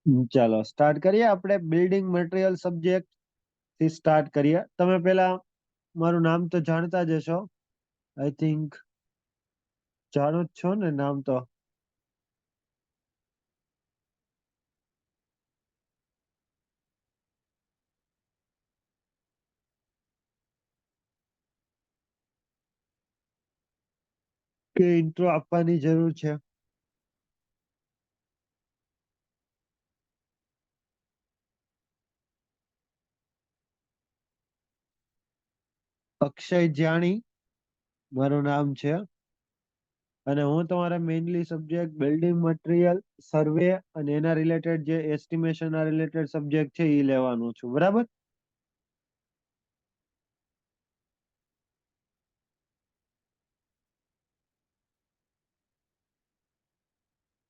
ચાલો સ્ટાર્ટ કરીએ. આપણે બિલ્ડિંગ મટીરિયલ સબ્જેક્ટ થી સ્ટાર્ટ કરીએ. તમે પેલા મારું નામ તો જાણતા જ હશો. આઈ થિંક જાણો જ છો ને નામ તો. કે ઇન્ટ્રો આપવાની જરૂર છે? અક્ષય જાણી મારું નામ છે, અને હું તમારા મેઇનલી સબ્જેક્ટ બિલ્ડિંગ મટીરિયલ સર્વે અને એના રિલેટેડ જે એસ્ટિમેશન ના રિલેટેડ સબ્જેક્ટ છે એ લેવાનું છું. બરાબર?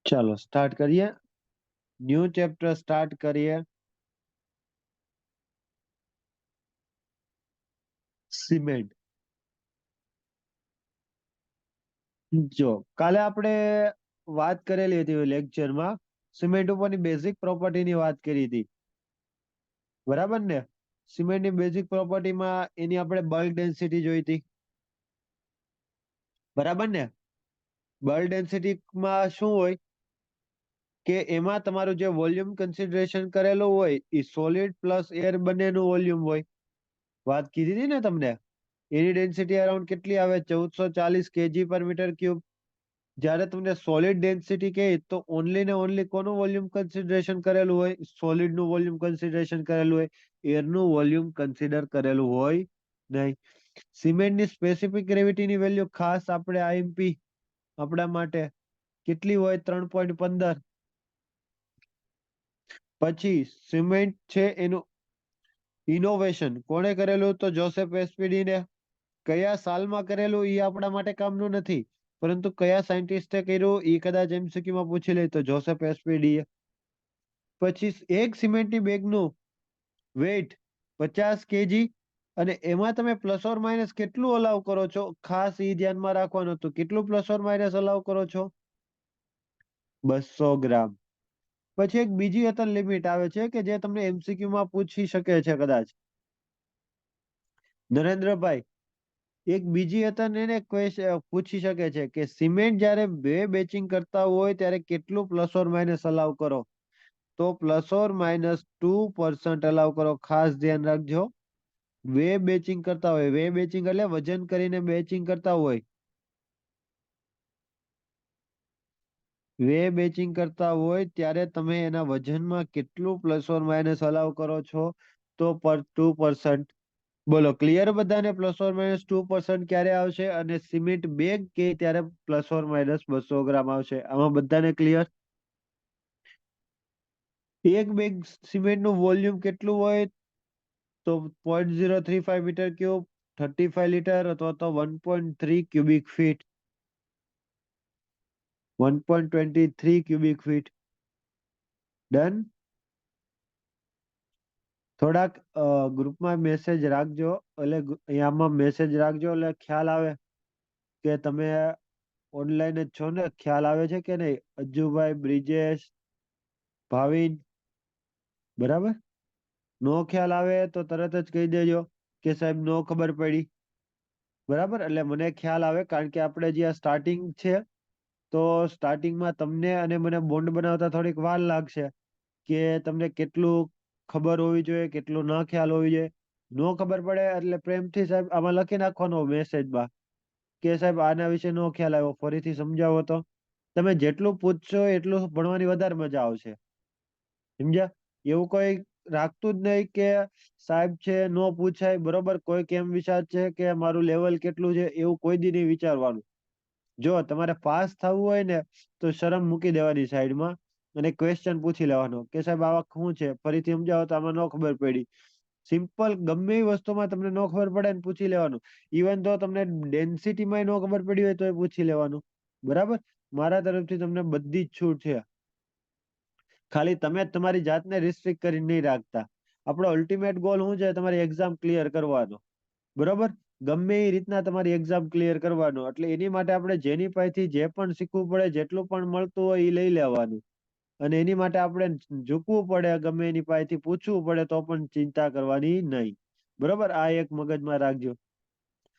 ચાલો સ્ટાર્ટ કરીએ. ન્યૂ ચેપ્ટર સ્ટાર્ટ કરીએ. સિમેન્ટ. જો કાલે આપણે વાત કરેલી હતી લેક્ચરમાં, સિમેન્ટ ઉપરની બેઝિક પ્રોપર્ટીની વાત કરી હતી. બરાબર ને? સિમેન્ટની બેઝિક પ્રોપર્ટીમાં એની આપણે બલ્ક ડેન્સિટી જોઈ હતી. બરાબર ને? બલ્ક ડેન્સિટીમાં શું હોય કે એમાં તમારું જે વોલ્યુમ કન્સિડરેશન કરેલું હોય એ સોલિડ પ્લસ એર બંનેનું વોલ્યુમ હોય. વાત કીધી હતી ને તમને. એની ડેન્સિટી અરાઉન્ડ કેટલી આવે? 1440 kg પર મીટર ક્યુબ. જ્યારે તમને સોલિડ ડેન્સિટી કહે તો ઓનલી ને ઓનલી કોનું વોલ્યુમ કન્સિડરેશન કરેલું હોય? સોલિડ નું વોલ્યુમ કન્સિડરેશન કરેલું હોય, એરનું વોલ્યુમ કન્સિડર કરેલું હોય નહીં. સિમેન્ટની સ્પેસિફિક ગ્રેવિટીની વેલ્યુ ખાસ આપણે આઈએમપી આપણા માટે કેટલી હોય? 3.15. પછી સિમેન્ટ છે એનું ઇનોવેશન કોણે કરેલું? તો જોસેફ એસપીડી ને. કયા સાલમાં કરેલું એ આપણા માટે કામનું નથી, પરંતુ કયા સાયન્ટિસ્ટે કર્યું એ કદાચ એમસીક્યુ માં પૂછી લે તો જોસેફ એસપીડી. પછી એક સિમેન્ટની બેગનું વેઇટ 50 kg, અને એમાં તમે પ્લસ ઓર માઇનસ કેટલું અલાઉ કરો છો? ખાસ એ ધ્યાનમાં રાખવાનું હતું. કેટલું પ્લસ ઓર માઇનસ અલાઉ કરો છો? 200 ગ્રામ. પછી એક બીજી અતર લિમિટ આવે છે કે જે તમને એમસીક્યુ માં પૂછી શકે છે કદાચ. નરેન્દ્રભાઈ, એક બીજી અતર એને પૂછી શકે છે કે સિમેન્ટ જ્યારે બે બેચિંગ કરતા હોય ત્યારે કેટલું પ્લસ ઓર માઇનસ અલાઉ કરો? તો પ્લસ ઓર માઇનસ 2% અલાઉ કરો. ખાસ ધ્યાન રાખજો. વે બેચિંગ કરતા હોય, વે બેચિંગ એટલે વજન કરીને બેચિંગ કરતા હોય. વે બેચિંગ કરતા હોય ત્યારે તમે એના વજનમાં કેટલું પ્લસ ઓર માઇનસ અલાઉ કરો છો? તો પર 2%. બોલો ક્લિયર બધાને? પ્લસ ઓર માઇનસ 2% ક્યારે આવશે? અને સિમેન્ટ બેગ કે ત્યારે પ્લસ ઓર માઇનસ 200 ગ્રામ આવશે. આમાં બધાને ક્લિયર? એક બેગ સિમેન્ટ નું વોલ્યુમ કેટલું હોય? તો 0.035 મીટર ક્યુબ, 35 લીટર અથવા તો 1.3 cubic feet. 1.23 cubic feet. Done. થોડાક ગ્રુપમાં મેસેજ રાખજો, એટલે આમાં મેસેજ રાખજો એટલે ખ્યાલ આવે કે તમે ઓનલાઈન જ છો ને. ખ્યાલ આવે છે કે નહીં? અજ્જુભાઈ, બ્રિજેશ, ભાવિન. બરાબર? નો ખ્યાલ આવે તો તરત જ કહી દેજો કે સાહેબ નો ખબર પડી. બરાબર? એટલે મને ખ્યાલ આવે, કારણ કે આપણે જ્યાં સ્ટાર્ટિંગ છે તો સ્ટાર્ટિંગમાં તમને અને મને બોન્ડ બનાવતા થોડીક વાર લાગશે કે તમને કેટલું ખબર હોવી જોઈએ, કેટલું ન ખ્યાલ હોવી જોઈએ. નો ખબર પડે એટલે પ્રેમથી સાહેબ આમાં લખી નાખવાનો મેસેજમાં કે સાહેબ આના વિશે નો ખ્યાલ આવ્યો, ફરીથી સમજાવો તો. તમે જેટલું પૂછશો એટલું ભણવાની વધારે મજા આવશે. સમજ્યા? એવું કોઈ રાખતું જ નહીં કે સાહેબ છે નો પૂછાય. બરોબર? કોઈ કેમ વિચાર છે કે મારું લેવલ કેટલું છે, એવું કોઈ દી નહીં વિચારવાનું. જો તમારે પાસ થવું હોય ને તો શરમ મૂકી દેવાની સાઈડમાં અને ક્વેશ્ચન પૂછી લેવાનો કે સાહેબ આવા શું છે, ફરીથી સમજાવો તો આમાં નો ખબર પડી. સિમ્પલ ગમે એ વસ્તુમાં તમને નો ખબર પડે ને પૂછી લેવાનું. ઇવન તો તમને ડેન્સિટીમાં નો ખબર પડી હોય તો પૂછી લેવાનું. બરાબર? મારા તરફથી તમને બધી જ છૂટ છે. ખાલી તમે તમારી જાતને રિસ્ટ્રિક્ટ કરી નહીં રાખતા. આપણો અલ્ટિમેટ ગોલ શું છે? તમારી એક્ઝામ ક્લિયર કરવાનો. બરોબર? ગમે એ રીતના તમારી એક્ઝામ ક્લિયર કરવાનો. એટલે એની માટે આપણે જેની પાસેથી જે પણ શીખવું પડે, જેટલું પણ મળતું હોય એ લઈ લેવાનું. અને એની માટે આપણે ઝૂકવું પડે, ગમે એની પાસેથી પૂછવું પડે તો પણ ચિંતા કરવાની નહીં. બરોબર, આ એક મગજમાં રાખજો.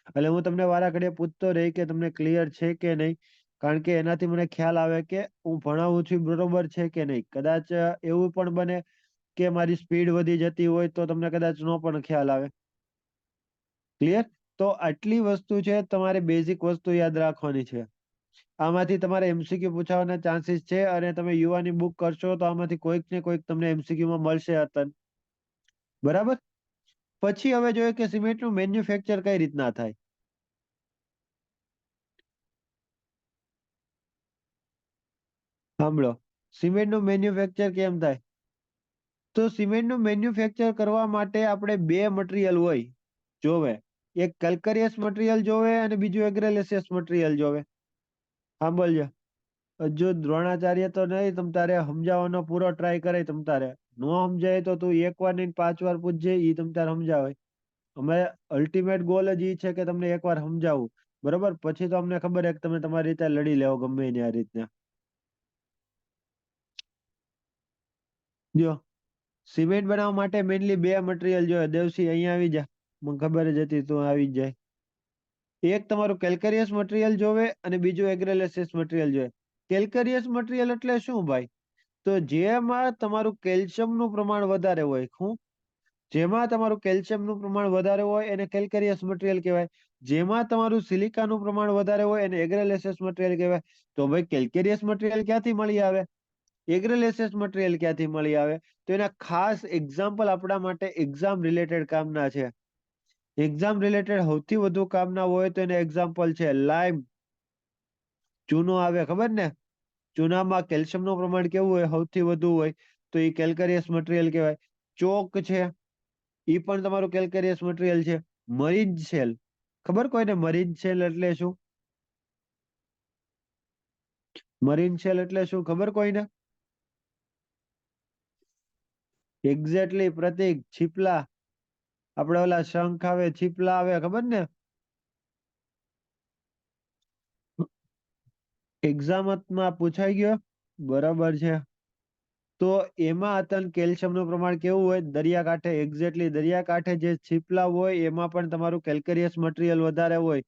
એટલે હું તમને વારા ઘડીએ પૂછતો રહી કે તમને ક્લિયર છે કે નહીં, કારણ કે એનાથી મને ખ્યાલ આવે કે હું ભણાવું છું બરોબર છે કે નહીં. કદાચ એવું પણ બને કે મારી સ્પીડ વધી જતી હોય તો તમને કદાચ નો પણ ખ્યાલ આવે. ક્લિયર? તો આટલી વસ્તુ છે, તમારે બેઝિક વસ્તુ યાદ રાખવાની છે. આમાંથી તમારે એમસીક્યુ પૂછાવાના ચાન્સીસ છે, અને તમે યુવાની બુક કરશો તો આમાંથી કોઈક ને કોઈક તમને એમસીક્યુ માં મળશે અતન. બરાબર? પછી હવે જોઈએ કે સિમેન્ટનું મેન્યુફેક્ચર કઈ રીતના થાય. સાંભળો, સિમેન્ટનું મેન્યુફેક્ચર કેમ થાય? તો સિમેન્ટનું મેન્યુફેક્ચર કરવા માટે આપણે બે મટીરિયલ હોય જોવે. એક કેલ્કરિયસ મટીરિયલ જોવે અને બીજું એગ્રેલેસિયસ મટીરિયલ જોવે. સાંભળજો, હજુ દ્રોણાચાર્ય તો નહીં તમ તારે સમજાવવાનો પૂરો ટ્રાય કરે તમ તારે. નો સમજાય તો તું એક વાર નહીં 5 વાર પૂછજે, ઈ તમ તારે સમજાવે. અમે અલ્ટિમેટ ગોલ જ ઈ છે કે તમને એકવાર સમજાવું. બરોબર, પછી તો અમને ખબર છે કે તમે તમારી રીતે લડી લેવો ગમે એની આ રીતના. જો, સિમેન્ટ બનાવવા માટે મેઇનલી બે મટીરિયલ જોઈએ. દેવસી અહીંયા આવી જા, મને ખબર જ હતી તું આવી જ જાય. એક તમારું કેલ્કરિયસ મટીરિયલ જોવે અને બીજું એગ્રેલેસિયસ મટીરિયલ જોવે. કેલ્કરિયસ મટીરિયલ એટલે શું ભાઈ? તો જેમાં તમારું કેલ્શિયમનું પ્રમાણ વધારે હોય. શું? જેમાં તમારું કેલ્શિયમનું પ્રમાણ વધારે હોય એને કેલ્કરિયસ મટીરિયલ કહેવાય. જેમાં તમારું સિલિકાનું પ્રમાણ વધારે હોય એને એગ્રેલેસિયસ મટીરિયલ કહેવાય. તો ભાઈ કેલ્કરિયસ મટીરિયલ ક્યાંથી મળી આવે? એગ્રેલેસિયસ મટીરિયલ ક્યાંથી મળી આવે? તો એના ખાસ એક્ઝામ્પલ આપણા માટે એક્ઝામ રિલેટેડ કામના છે. એક્ઝામ રિલેટેડ સૌથી વધુ કામના હોય તો એને એક્ઝામ્પલ છે લાઈમ. ચૂનો આવે ખબર ને? ચૂનામાં કેલ્શિયમનું પ્રમાણ કેવું હોય? સૌથી વધુ હોય. તો એ કેલ્કરિયસ મટીરિયલ કહેવાય. ચોક છે, એ પણ તમારું કેલ્કરિયસ મટીરિયલ છે. મરીન શેલ, ખબર કોઈને મરીન શેલ એટલે શું? મરીન શેલ એટલે શું ખબર કોઈને? એક્ઝેક્ટલી પ્રતિક, છીપલા. આપડે ઓલા શંખ આવે, છીપલા આવે, ખબર ને? એક્ઝામમાં પૂછાઈ ગયો. બરાબર છે. તો એમાં અત્યારે કેલ્શિયમનું પ્રમાણ કેવું હોય? દરિયાકાંઠે, એક્ઝેક્ટલી દરિયાકાંઠે જે છીપલા હોય એમાં પણ તમારું કેલ્કરિયસ મટીરિયલ વધારે હોય.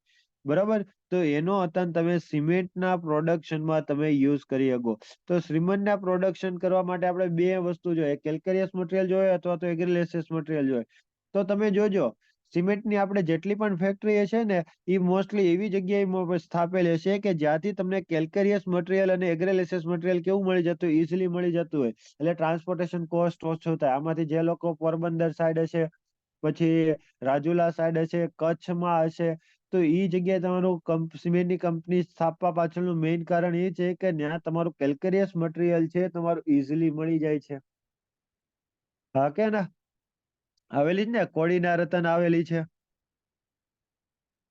બરાબર? તો એનો અત્યારે તમે સિમેન્ટના પ્રોડક્શનમાં તમે યુઝ કરી શકો. તો સિમેન્ટના પ્રોડક્શન કરવા માટે આપણે બે વસ્તુ જોઈએ, કેલ્કરિયસ મટીરિયલ જોઈએ અથવા તો એગ્રીલેસિયસ મટીરિયલ જોઈએ. તો તમે જોજો, સિમેન્ટની આપણે જેટલી પણ ફેક્ટરી છે ને એ મોસ્ટલી એવી જગ્યાએ સ્થાપેલ હશે કે જ્યાંથી તમને કેલ્કરિયસ મટીરિયલ અને એગ્રેલેસિયસ મટીરિયલ કેવું મળી જતું, ઇઝીલી મળી જતું હોય. એટલે ટ્રાન્સપોર્ટેશન કોસ્ટ ઓછો થાય. આમાંથી જે લોકો પોરબંદર સાઈડ હશે, પછી રાજુલા સાઈડ હશે, કચ્છમાં હશે, તો ઈ જગ્યાએ તમારું સિમેન્ટની કંપની સ્થાપવા પાછળનું મેઇન કારણ એ છે કે ત્યાં તમારું કેલ્કરિયસ મટીરિયલ છે તમારું ઇઝીલી મળી જાય છે. હા કે ના? આવેલી જ ને, કોડીનાર રતન આવેલી છે.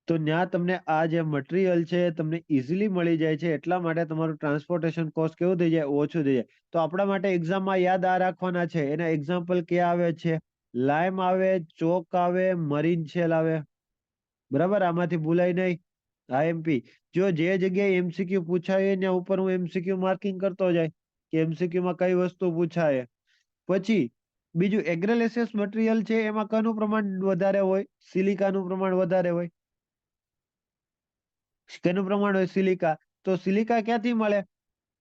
તો ત્યાં તમને આ જે મટીરિયલ છે તમને ઇઝીલી મળી જાય છે, એટલા માટે તમારું ટ્રાન્સપોર્ટેશન કોસ્ટ કેવું થઈ જાય? ઓછું થઈ જાય. તો આપણા માટે એક્ઝામમાં યાદ આ રાખવાના છે. એના એક્ઝામ્પલ ક્યાં આવે છે? લાઈમ આવે, ચોક આવે, મરીન શેલ આવે. બરાબર, આમાંથી ભૂલાય નહીં. આઈએમપી, જો જે જગ્યાએ એમસીક્યુ પૂછાય ત્યાં ઉપર હું એમસીક્યુ માર્કિંગ કરતો જાય કે એમસીક્યુ માં કઈ વસ્તુ પૂછાય. પછી બીજું એગ્રેલેસિયસ મટીરિયલ છે એમાં કનું પ્રમાણ વધારે હોય? સિલિકાનું પ્રમાણ વધારે હોય. કેનું પ્રમાણ હોય? સિલિકા. તો સિલિકા ક્યાંથી મળે?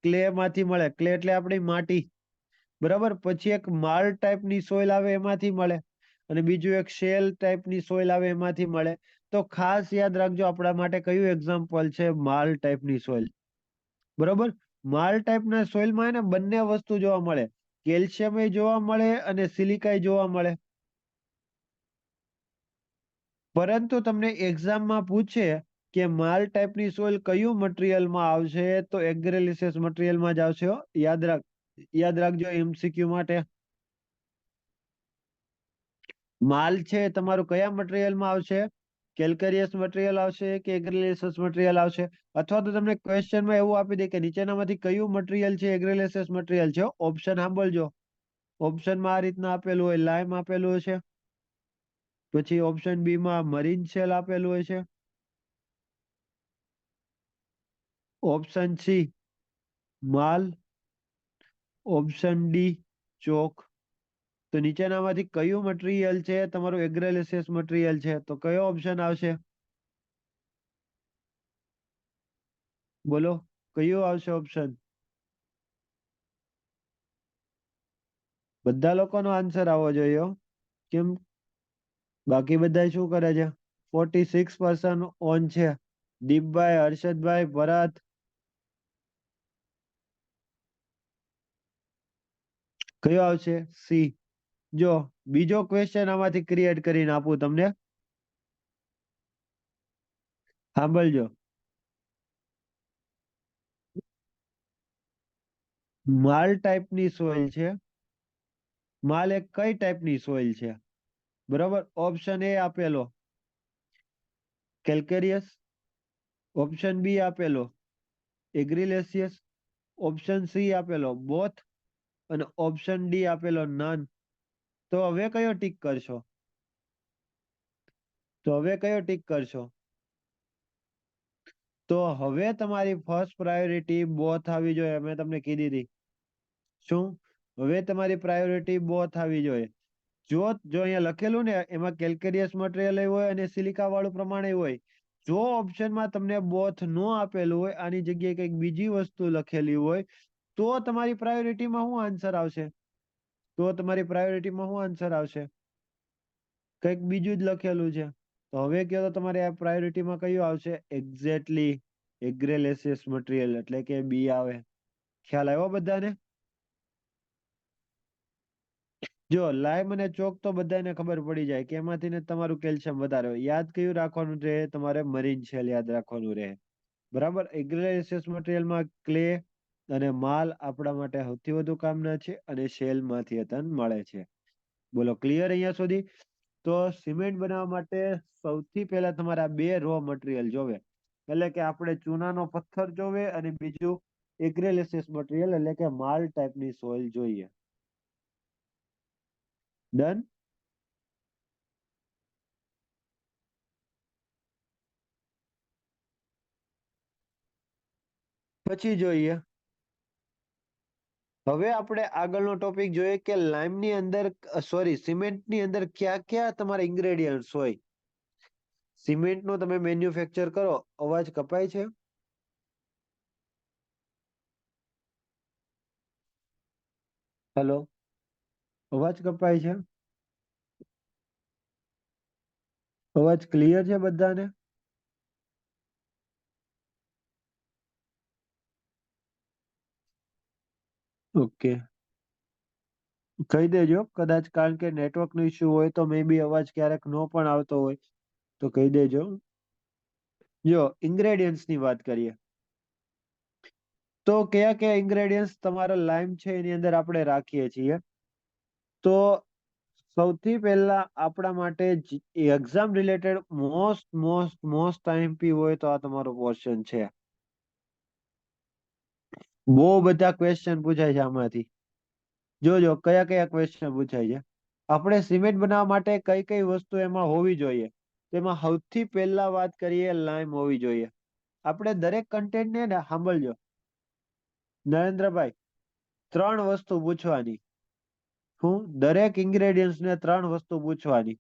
ક્લે માંથી મળે. ક્લે એટલે આપણી માટી. બરાબર, પછી એક માળ ટાઈપની સોઇલ આવે એમાંથી મળે, અને બીજું એક શેલ ટાઈપની સોઇલ આવે એમાંથી મળે. તો ખાસ યાદ રાખજો, આપણા માટે કયું એક્ઝામ્પલ છે? માલ ટાઈપની સોઇલ. બરોબર, માલ ટાઈપના સોઇલમાં એને બંને વસ્તુ જોવા મળે, કેલ્શિયમ જોવા મળે અને સિલિકા જોવા મળે. પરંતુ તમને એક્ઝામમાં પૂછે કે માલ ટાઈપની સોઇલ કયું મટીરિયલમાં આવશે, તો એગ્રેલિસિયસ મટીરિયલમાં જ આવશે હો. યાદ રાખજો એમસીક્યુ માટે. માલ છે તમારું કયા મટીરિયલમાં આવશે? કેલ્કરિયસ મટીરિયલ આવશે કે એગ્રેલિસિયસ મટીરિયલ આવશે? અથવા તો તમને ક્વેશ્ચનમાં એવું આપી દે કે નીચેનામાંથી કયું મટીરિયલ છે એગ્રેલિસિયસ મટીરિયલ છે. ઓપ્શન સાંભળજો. ઓપ્શનમાં આ રીતના આપેલું હોય, લાઈમ આપેલું છે, પછી ઓપ્શન બી માં મરીન શેલ આપેલું હોય છે, ઓપ્શન સી માલ, ઓપ્શન ડી ચોક. તો નીચેનામાંથી કયું મટીરિયલ છે તમારું એગ્રેલેસિયસ મટીરિયલ છે? તો કયો ઓપ્શન આવશે? બોલો, કયું આવશે ઓપ્શન? બધા લોકોનો આન્સર આવવો જોઈએ હો. કેમ બાકી બધા શું કરે છે? 46% ઓન છે. દીપભાઈ, હર્ષદભાઈ, ભરત. કયો આવશે? સી. જો બીજો ક્વેશ્ચન આમાંથી ક્રિએટ કરીને આપું તમને, સાંભળજો. માલ ટાઈપની સોઇલ છે. માલ એક કઈ ટાઈપની સોઇલ છે? બરોબર. ઓપ્શન એ આપેલો કેલ્કેરિયસ, ઓપ્શન બી આપેલો એગ્રીલેસિયસ, ઓપ્શન સી આપેલો બોથ અને ઓપ્શન ડી આપેલો નન. તો હવે કયો ટીક કરશો? તો હવે તમારી ફર્સ્ટ પ્રાયોરિટી બોથ આવી જોઈએ. મેં તમને કીધી હતી. શું? હવે તમારી પ્રાયોરિટી બોથ આવી જોઈએ. જો અહીંયા લખેલું ને એમાં કેલ્કેરિયસ મટીરિયલ હોય અને સિલિકા વાળું પ્રમાણે હોય. જો ઓપ્શનમાં તમને બોથ નો આપેલું હોય, આની જગ્યાએ કંઈક બીજી વસ્તુ લખેલી હોય, તો તમારી પ્રાયોરિટીમાં શું આન્સર આવશે? કંઈક બીજું જ લખેલું છે. તો હવે કયો તો તમારે આ પ્રાયોરિટીમાં કયું આવશે? એક્ઝેક્ટલી એગ્રેલેસિયસ મટીરિયલ એટલે કે બી આવે. ખ્યાલ આવ્યો બધાને? જો લાઈમ અને ચોક તો બધાને ખબર પડી જાય કે એમાંથી ને તમારું કેલ્શિયમ વધારે હોય. યાદ કયું રાખવાનું રહે? તમારે મરીન શેલ યાદ રાખવાનું રહે. બરાબર. એગ્રેસિયસ મટીરિયલમાં ક્લે અને માલ આપણા માટે સૌથી વધુ કામના છે અને શેલ માંથી અતન મળે છે. બોલો ક્લિયર અહીંયા સુધી? તો સિમેન્ટ બનાવવા માટે સૌથી પહેલા તમારે આ બે રો મટીરિયલ જોવે. એટલે કે આપણે ચૂનાનો પથ્થર જોવે અને બીજું એગ્રેલેસિયસ મટીરિયલ એટલે કે માલ ટાઈપની સોઇલ જોઈએ. ડન? પછી જોઈએ. હવે આપણે આગળનો ટોપિક જોઈએ કે લાઈમની અંદર સિમેન્ટની અંદર ક્યાં ક્યાં તમારા ઇન્ગ્રેડિયન્ટ્સ હોય. સિમેન્ટનું તમે મેન્યુફેક્ચર કરો. અવાજ કપાય છે? હેલો, અવાજ કપાય છે? અવાજ ક્લિયર છે બધાને? ઓકે, કહી દેજો કદાચ, કારણ કે નેટવર્ક નો ઇસ્યુ હોય તો મે બી અવાજ ક્યારેક નો પણ આવતો હોય તો કહી દેજો. જો ઇન્ગ્રેડિયન્ટ્સ ની વાત કરીએ તો કયા કયા ઇન્ગ્રેડિયન્ટ્સ તમારા લાઈમ છે એની અંદર આપણે રાખીએ છીએ? તો સૌથી પહેલા આપણા માટે એક્ઝામ રિલેટેડ મોસ્ટ આઈએમપી હોય તો આ તમારો ક્વેશ્ચન છે. બહુ બધા ક્વેશ્ચન પૂછાય છે આમાંથી. જોજો કયા કયા ક્વેશ્ચન પૂછાય છે. આપણે સિમેન્ટ બનાવવા માટે કઈ કઈ વસ્તુ એમાં હોવી જોઈએ? તેમાં સૌથી પહેલા વાત કરીએ, લાઈમ હોવી જોઈએ. આપણે દરેક કન્ટેન્ટ ને સાંભળજો નરેન્દ્રભાઈ, ત્રણ વસ્તુ પૂછવાની. હું દરેક ઇન્ગ્રેડિયન્ટ ને ત્રણ વસ્તુ પૂછવાની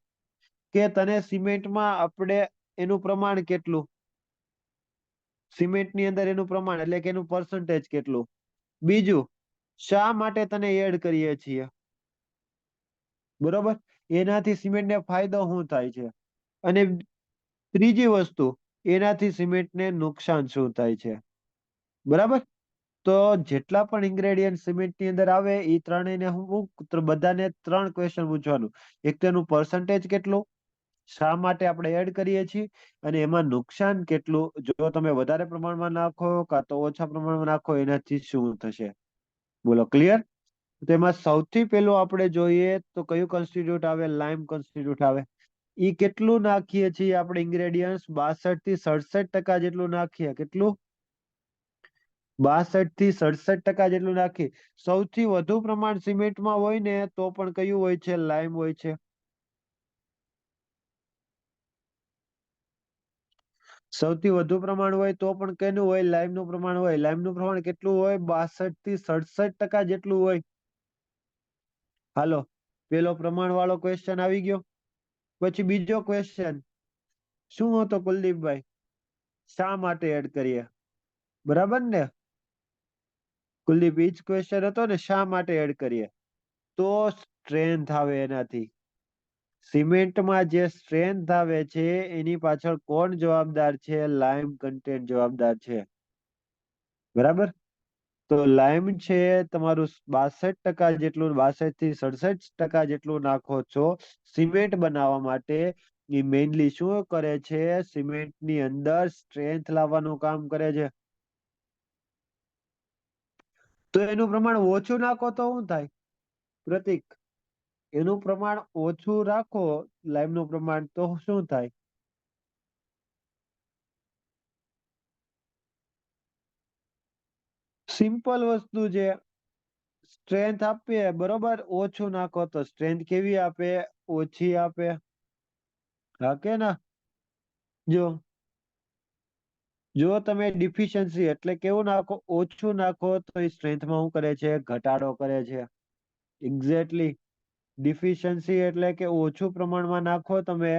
કે તને સિમેન્ટમાં આપણે એનું પ્રમાણ કેટલું, સિમેન્ટની અંદર એનું પ્રમાણ એટલે કે એનું પર્સન્ટેજ કેટલું. બીજું, શા માટે તને એડ કરીએ છીએ? બરોબર. એનાથી સિમેન્ટને ફાયદો શું થાય છે? અને ત્રીજી વસ્તુ, એનાથી સિમેન્ટને નુકસાન શું થાય છે? બરાબર. તો જેટલા પણ ઇન્ગ્રેડિયન્ટ સિમેન્ટની અંદર આવે એ ત્રણેયને હું બધાને ત્રણ ક્વેશ્ચન પૂછવાનું. એક તો એનું પર્સન્ટેજ કેટલું, શા માટે આપણે એડ કરીએ છીએ, અને એમાં નુકસાન કેટલું, જો તમે વધારે પ્રમાણમાં નાખો કાં તો ઓછા પ્રમાણમાં નાખો એનાથી શું થશે. બોલો ક્લિયર? તેમાં સૌથી પહેલું આપણે જોઈએ તો કયું કોન્સ્ટિટ્યુટ આવે? લાઈમ કોન્સ્ટિટ્યુટ આવે. ઈ કેટલું નાખીએ છીએ આપણે ઇન્ગ્રેડિયન્ટ? 62 થી 67% જેટલું નાખીએ. કેટલું? 62 થી 67% જેટલું નાખીએ. સૌથી વધુ પ્રમાણ સિમેન્ટમાં હોય ને તો પણ કયું હોય છે? લાઈમ હોય છે. સૌથી વધુ પ્રમાણ હોય તો પણ કેનું હોય? લાઈમ નું પ્રમાણ હોય. લાઈમ નું પ્રમાણ કેટલું હોય? 62 થી 67% જેટલું હોય. હાલો, પેલો પ્રમાણ વાળો ક્વેશ્ચન આવી ગયો. પછી બીજો ક્વેશ્ચન શું હતો કુલદીપભાઈ? શા માટે એડ કરીએ? બરાબર ને કુલદીપ? ઈ જ ક્વેશ્ચન હતો ને, શા માટે એડ કરીએ? તો સ્ટ્રેન્થ આવે એનાથી. સિમેન્ટમાં જે સ્ટ્રેન્થ આવે છે એની પાછળ કોણ જવાબદાર છે? લાઈમ કન્ટેન્ટ જવાબદાર છે. બરાબર. તો લાઈમ છે તમારું 62% જેટલું, 62 થી 67% જેટલું નાખો છો સિમેન્ટ બનાવવા માટે. એ મેઇનલી શું કરે છે? સિમેન્ટની અંદર સ્ટ્રેન્થ લાવવાનું કામ કરે છે. તો એનું પ્રમાણ ઓછું નાખો તો શું થાય પ્રતિક? એનું પ્રમાણ ઓછું રાખો, લાઈમનું પ્રમાણ, તો શું થાય? સિમ્પલ વસ્તુ છે. સ્ટ્રેન્થ આપીએ બરોબર, ઓછું નાખો તો સ્ટ્રેન્થ કેવી આપે? ઓછી આપે. હા કે ના? જો જો તમે ડિફિશિયન્સી એટલે કેવું નાખો? ઓછું નાખો તો એ સ્ટ્રેન્થમાં શું કરે છે? ઘટાડો કરે છે. એક્ઝેક્ટલી. ડિફિશિયન્સી એટલે કે ઓછું પ્રમાણમાં નાખો તમે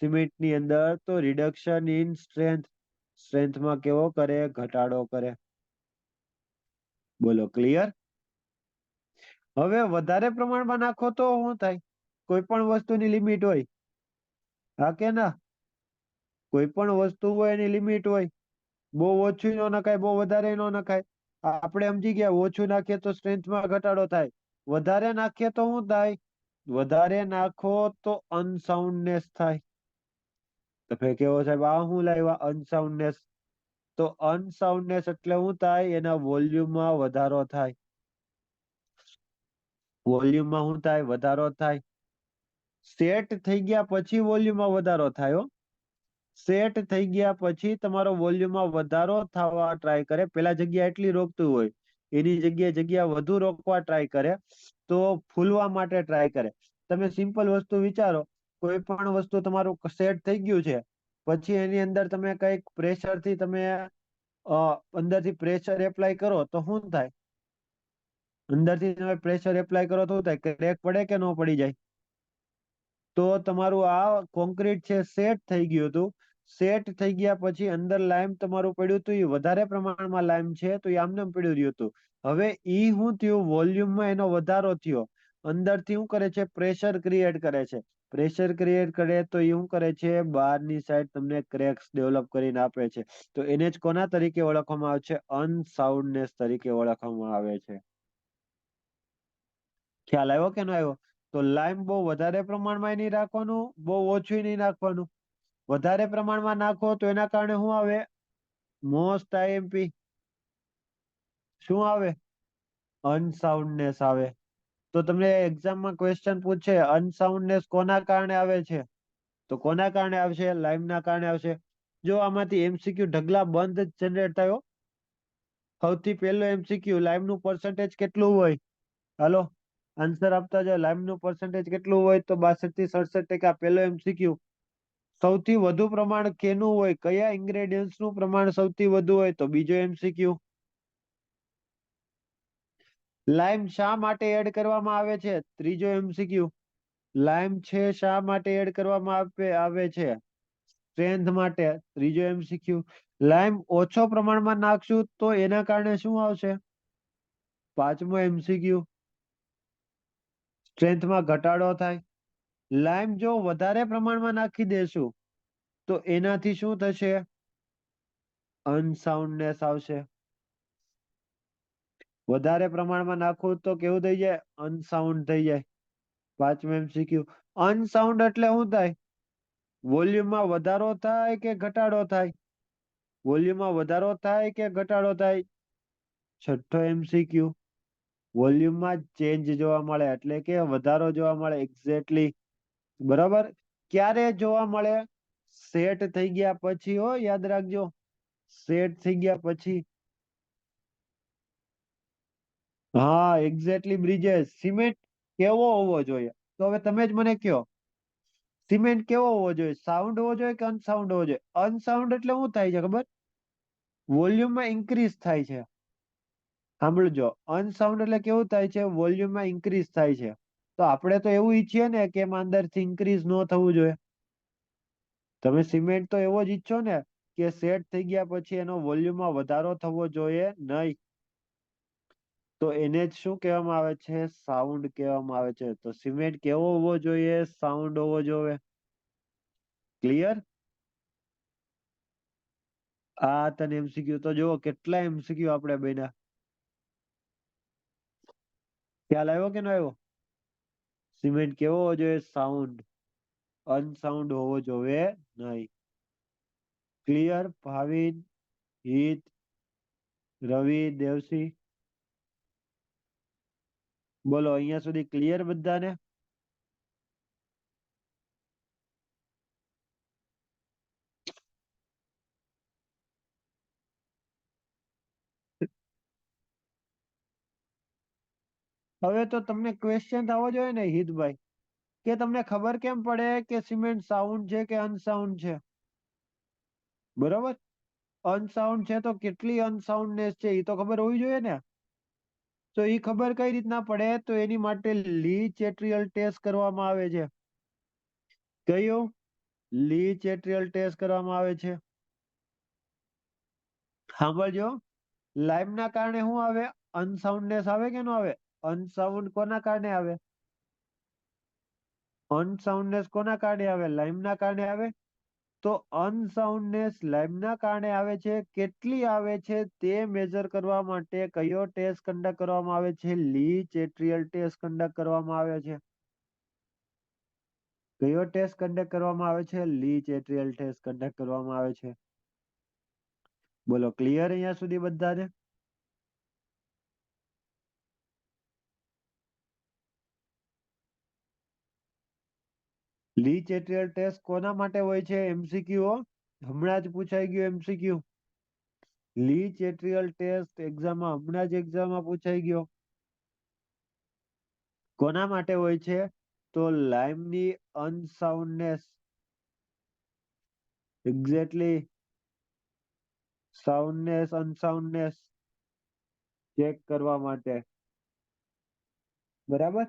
સિમેન્ટની અંદર તો રિડક્શન ઇન સ્ટ્રેન્થ. સ્ટ્રેન્થમાં કેવો કરે? ઘટાડો કરે. બોલો, ક્લિયર? હવે વધારે પ્રમાણમાં નાખો તો શું થાય? કોઈ પણ વસ્તુની લિમિટ હોય. હા કે ના? કોઈ પણ વસ્તુ હોય એની લિમિટ હોય. બહુ ઓછું ન નખાય, બહુ વધારે ન નખાય. આપણે સમજી ગયા, ઓછું નાખીએ તો સ્ટ્રેન્થમાં ઘટાડો થાય, વધારે નાખીએ તો શું થાય? વધારે નાખો તો અનસાઉન્ડનેસ થાય. તમે કેવો સાહેબ આ શું લાવ્યા અનસાઉન્ડનેસ? તો અનસાઉન્ડનેસ એટલે શું થાય? એના વોલ્યુમમાં વધારો થાય. વોલ્યુમમાં શું થાય? વધારો થાય. સેટ થઈ ગયા પછી વોલ્યુમમાં વધારો થાય હો. સેટ થઈ ગયા પછી તમારો વોલ્યુમમાં વધારો થવા ટ્રાય કરે. પેલા જગ્યા એટલી રોકતું હોય, એની જગ્યા વધુ રોકવા ટ્રાય કરે, તો ફૂલવા માટે ટ્રાય કરે. તમે સિમ્પલ વસ્તુ વિચારો, કોઈ પણ વસ્તુ તમારું સેટ થઈ ગયું છે, પછી એની અંદર તમે કઈક પ્રેશરથી તમે અંદરથી પ્રેશર એપ્લાય કરો તો શું થાય? અંદરથી તમે પ્રેશર એપ્લાય કરો તો શું થાય? ક્રેક પડે કે ન પડી જાય? તો તમારું આ કોન્ક્રીટ છે સેટ થઈ ગયું હતું. સેટ થઈ ગયા પછી અંદર લાઈમ તમારું પડ્યું હતું, એ વધારે પ્રમાણમાં લાઈમ છે તો એ આમને પડ્યું રહ્યું હતું. હવે ઈ શું થયું? વોલ્યુમમાં એનો વધારો થયો. અંદરથી શું કરે છે? પ્રેશર ક્રિએટ કરે છે. પ્રેશર ક્રિએટ કરે તો એ શું કરે છે? બહારની સાઈડ તમને ક્રેક્સ ડેવલપ કરીને આપે છે. તો એને જ કોના તરીકે ઓળખવામાં આવે છે? અનસાઉન્ડનેસ તરીકે ઓળખવામાં આવે છે. ખ્યાલ આવ્યો કે ન આવ્યો? તો લાઈમ બહુ વધારે પ્રમાણમાં નહીં રાખવાનું, બહુ ઓછું નહીં નાખવાનું. વધારે પ્રમાણમાં નાખો તો એના કારણે શું આવે? મોસ્ટ આઈએમપી શું આવે? અનસાઉન્ડનેસ આવે. તો તમને એક્ઝામમાં ક્વેશ્ચન પૂછે અનસાઉન્ડનેસ કોના કારણે આવે છે? તો કોના કારણે આવશે? લાઈમના કારણે આવશે. જો આમાંથી એમસીક્યુ ઢગલા બંધ જનરેટ થયો. સૌથી પહેલો એમસીક્યુ, લાઈમનું પર્સન્ટેજ કેટલું હોય? હાલો, આન્સર આપતા જાઓ. લાઈમનું પર્સન્ટેજ કેટલું હોય? તો 62 થી 67%. પહેલો એમસીક્યુ. સૌથી વધુ પ્રમાણ કેનું હોય? કયા ઇન્ગ્રેડિયન્ટ્સ નું પ્રમાણ સૌથી વધુ હોય? તો બીજો એમસીક્યુ. લાઈમ શા માટે એડ કરવામાં આવે છે? ત્રીજો એમસીક્યુ. લાઈમ છે શા માટે એડ કરવામાં આવે છે? સ્ટ્રેન્થ માટે. ત્રીજો એમસીક્યુ. લાઈમ ઓછો પ્રમાણમાં નાખશું તો એના કારણે શું આવશે? પાંચમો એમસીક્યુ. સ્ટ્રેન્થમાં ઘટાડો થાય. લાઈમ જો વધારે પ્રમાણમાં નાખી દેશું તો એનાથી શું થશે? અનસાઉન્ડનેસ આવશે. વધારે પ્રમાણમાં નાખવું તો કેવું થઈ જાય? અનસાઉન્ડ થઈ જાય. પાંચમો એમસીક્યુ. અનસાઉન્ડ એટલે શું થાય? વોલ્યુમમાં વધારો થાય કે ઘટાડો થાય? વોલ્યુમમાં વધારો થાય કે ઘટાડો થાય? છઠ્ઠો એમસીક્યુ. વોલ્યુમમાં ચેન્જ જોવા મળે એટલે કે વધારો જોવા મળે. એક્ઝેક્ટલી. બરાબર. ક્યારે જોવા મળે? સેટ થઈ ગયા પછી હો, યાદ રાખજો. સેટ થઈ ગયા પછી. હા, એક્ઝેક્ટલી બ્રિજેશ. સિમેન્ટ કેવો હોવો જોઈએ? તો હવે તમે જ મને કયો. સિમેન્ટ કેવો હોવો જોઈએ? સાઉન્ડ હોવો જોઈએ કે અનસાઉન્ડ હોવો જોઈએ? અનસાઉન્ડ એટલે શું થાય છે ખબર? વોલ્યુમમાં ઇન્ક્રીઝ થાય છે. સાંભળજો, અનસાઉન્ડ એટલે કેવું થાય છે? વોલ્યુમમાં ઇન્ક્રીઝ થાય છે. તો આપણે તો એવું ઈચ્છીએ ને કે એમાં અંદરથી ઇન્ક્રીઝ ન થવું જોઈએ. તમે સિમેન્ટ તો એવો જ ઈચ્છો ને કે સેટ થઈ ગયા પછી એનો વોલ્યુમમાં વધારો થવો જોઈએ નહીં. તો એને જ શું કહેવામાં આવે છે? સાઉન્ડ કહેવામાં આવે છે. તો સિમેન્ટ કેવો હોવો જોઈએ? સાઉન્ડ હોવો જોઈએ. ક્લિયર? આ તને એમસીક્યુ તો જુઓ કેટલા એમસીક્યુ આપણે બન્યા. ખ્યાલ આવ્યો કે ન આવ્યો? સિમેન્ટ કેવો હોવો જોઈએ? સાઉન્ડ. અનસાઉન્ડ હોવો જોઈએ નહીં. ક્લિયર? ભાવિન, હિત, રવિ, દેવસી, બોલો અહીંયા સુધી ક્લિયર બધાને? હવે તો તમને ક્વેશ્ચન આવવો જોઈએ ને હિતભાઈ, કે તમને ખબર કેમ પડે કે સિમેન્ટ સાઉન્ડ છે કે અનસાઉન્ડ છે? બરોબર? અનસાઉન્ડ છે તો કેટલી અનસાઉન્ડનેસ છે એ તો ખબર હોવી જોઈએ ને. તો એ ખબર કઈ રીતના પડે? તો એની માટે લી ચેટ્રિયલ ટેસ્ટ કરવામાં આવે છે. કયું? લી ચેટ્રિયલ ટેસ્ટ કરવામાં આવે છે. સાંભળજો, લાઈમ ના કારણે શું આવે? અનસાઉન્ડનેસ આવે કે ન આવે? અનસાઉન્ડ કોના કારણે આવે? અનસાઉન્ડનેસ કોના કારણે આવે? લાઈમ ના કારણે આવે. તો અનસાઉન્ડનેસ લાઈમ ના કારણે આવે છે. કેટલી આવે છે તે મેજર કરવા માટે કયો ટેસ્ટ કન્ડક્ટ કરવામાં આવે છે? લી ચેટ્રિયલ ટેસ્ટ કન્ડક્ટ કરવામાં આવે છે. કયો ટેસ્ટ કન્ડક્ટ કરવામાં આવે છે? લી ચેટ્રિયલ ટેસ્ટ કન્ડક્ટ કરવામાં આવે છે. બોલો ક્લિયર અહીંયા સુધી બધાને? લી ચેટ્રિયલ ટેસ્ટ કોના માટે હોય છે? એમસીક્યુ હમણાં જ પૂછાઈ ગયું એમસીક્યુ. લી ચેટ્રિયલ ટેસ્ટ એક્ઝામમાં હમણાં જ એક્ઝામમાં પૂછાઈ ગયો. કોના માટે હોય છે? તો લાઈમની અનસાઉન્ડનેસ, એક્ઝેક્ટલી સાઉન્ડનેસ અનસાઉન્ડનેસ ચેક કરવા માટે. બરાબર?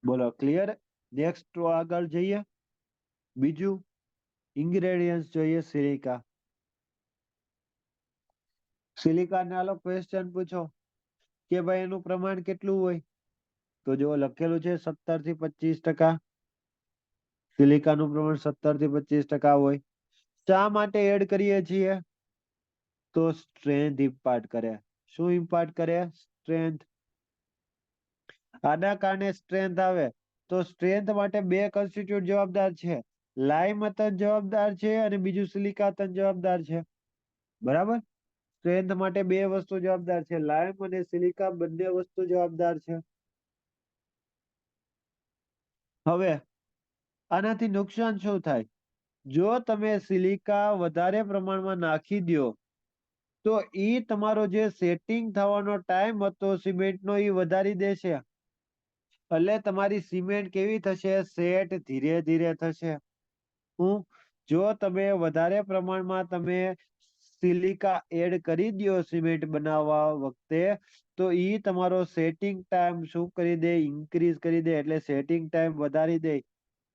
બોલો ક્લિયર? નેક્સ્ટ આગળ જઈએ. બીજું ઇન્ગ્રેડિયન્ટ જોઈએ સિલિકા. સિલિકા નાલો ક્વેશ્ચન પૂછો કે ભાઈ એનું પ્રમાણ કેટલું હોય? તો જો લખેલું છે 17 થી 25%. સિલિકાનું પ્રમાણ 17 થી 25% હોય. શા માટે એડ કરીએ છીએ? તો સ્ટ્રેન્થ ઇમ્પાર્ટ કરે. શું ઇમ્પાર્ટ કરે? સ્ટ્રેન્થ. આના કારણે સ્ટ્રેન્થ આવે. તો સ્ટ્રેન્થ માટે બે કોન્સ્ટિટ્યુટ જવાબદાર છે. લાઈમ અતન જવાબદાર છે અને બીજું સિલિકા અતન જવાબદાર છે. બરાબર? સ્ટ્રેન્થ માટે બે વસ્તુ જવાબદાર છે. લાઈમ અને સિલિકા બંને વસ્તુ જવાબદાર છે. હવે આનાથી નુકસાન શું થાય? જો તમે સિલિકા વધારે પ્રમાણમાં નાખી દો તો ઈ તમારો જે સેટિંગ થવાનો ટાઈમ હતો સિમેન્ટનો ઈ વધારી દેશે. એટલે તમારી સિમેન્ટ કેવી થશે? સેટ ધીરે ધીરે થશે. હું જો તમે વધારે પ્રમાણમાં તમે સિલિકા એડ કરી દો સિમેન્ટ બનાવવા વખતે, તો ઈ તમારો સેટિંગ ટાઈમ શું કરી દે? ઇન્ક્રીઝ કરી દે. એટલે સેટિંગ ટાઈમ વધારી દે.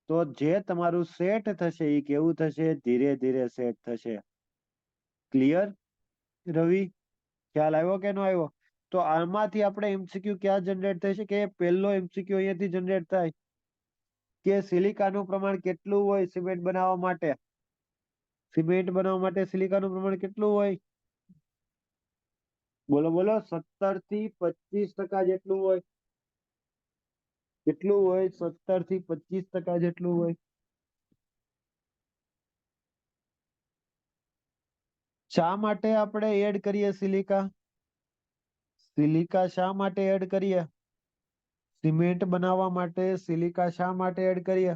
તો જે તમારું સેટ થશે એ કેવું થશે? ધીરે ધીરે સેટ થશે. ક્લિયર રવિ? ખ્યાલ આવ્યો કે ન આવ્યો? તો આમાંથી આપણે એમસીક્યુ ક્યાં જનરેટ થશે? કે પહેલો એમસીક્યુ અહીંયાથી જનરેટ થાય કે સિલિકાનું પ્રમાણ કેટલું હોય સિમેન્ટ બનાવવા માટે? સિમેન્ટ બનાવવા માટે સિલિકાનું પ્રમાણ કેટલું હોય? બોલો બોલો. 17 થી 25% જેટલું હોય. કેટલું હોય? 17 થી 25% જેટલું હોય. શા માટે આપણે એડ કરીએ સિલિકા? સિલિકા શા માટે એડ કરીએ? સિમેન્ટ બનાવવા માટે સિલિકા શા માટે એડ કરીએ?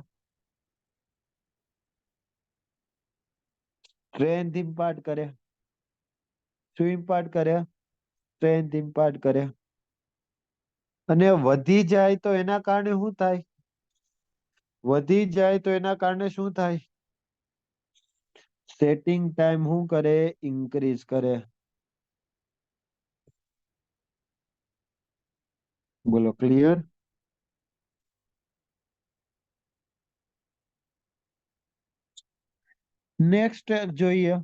સ્ટ્રેન્થ ઇમ્પાર્ટ કરે. શું ઇમ્પાર્ટ કરે? સ્ટ્રેન્થ ઇમ્પાર્ટ કરે. અને વધી જાય તો એના કારણે શું થાય? વધી જાય તો એના કારણે શું થાય? સેટિંગ ટાઈમ શું કરે? ઇન્ક્રીઝ કરે. બોલો, ક્લિયર? નેક્સ્ટ જોઈએ.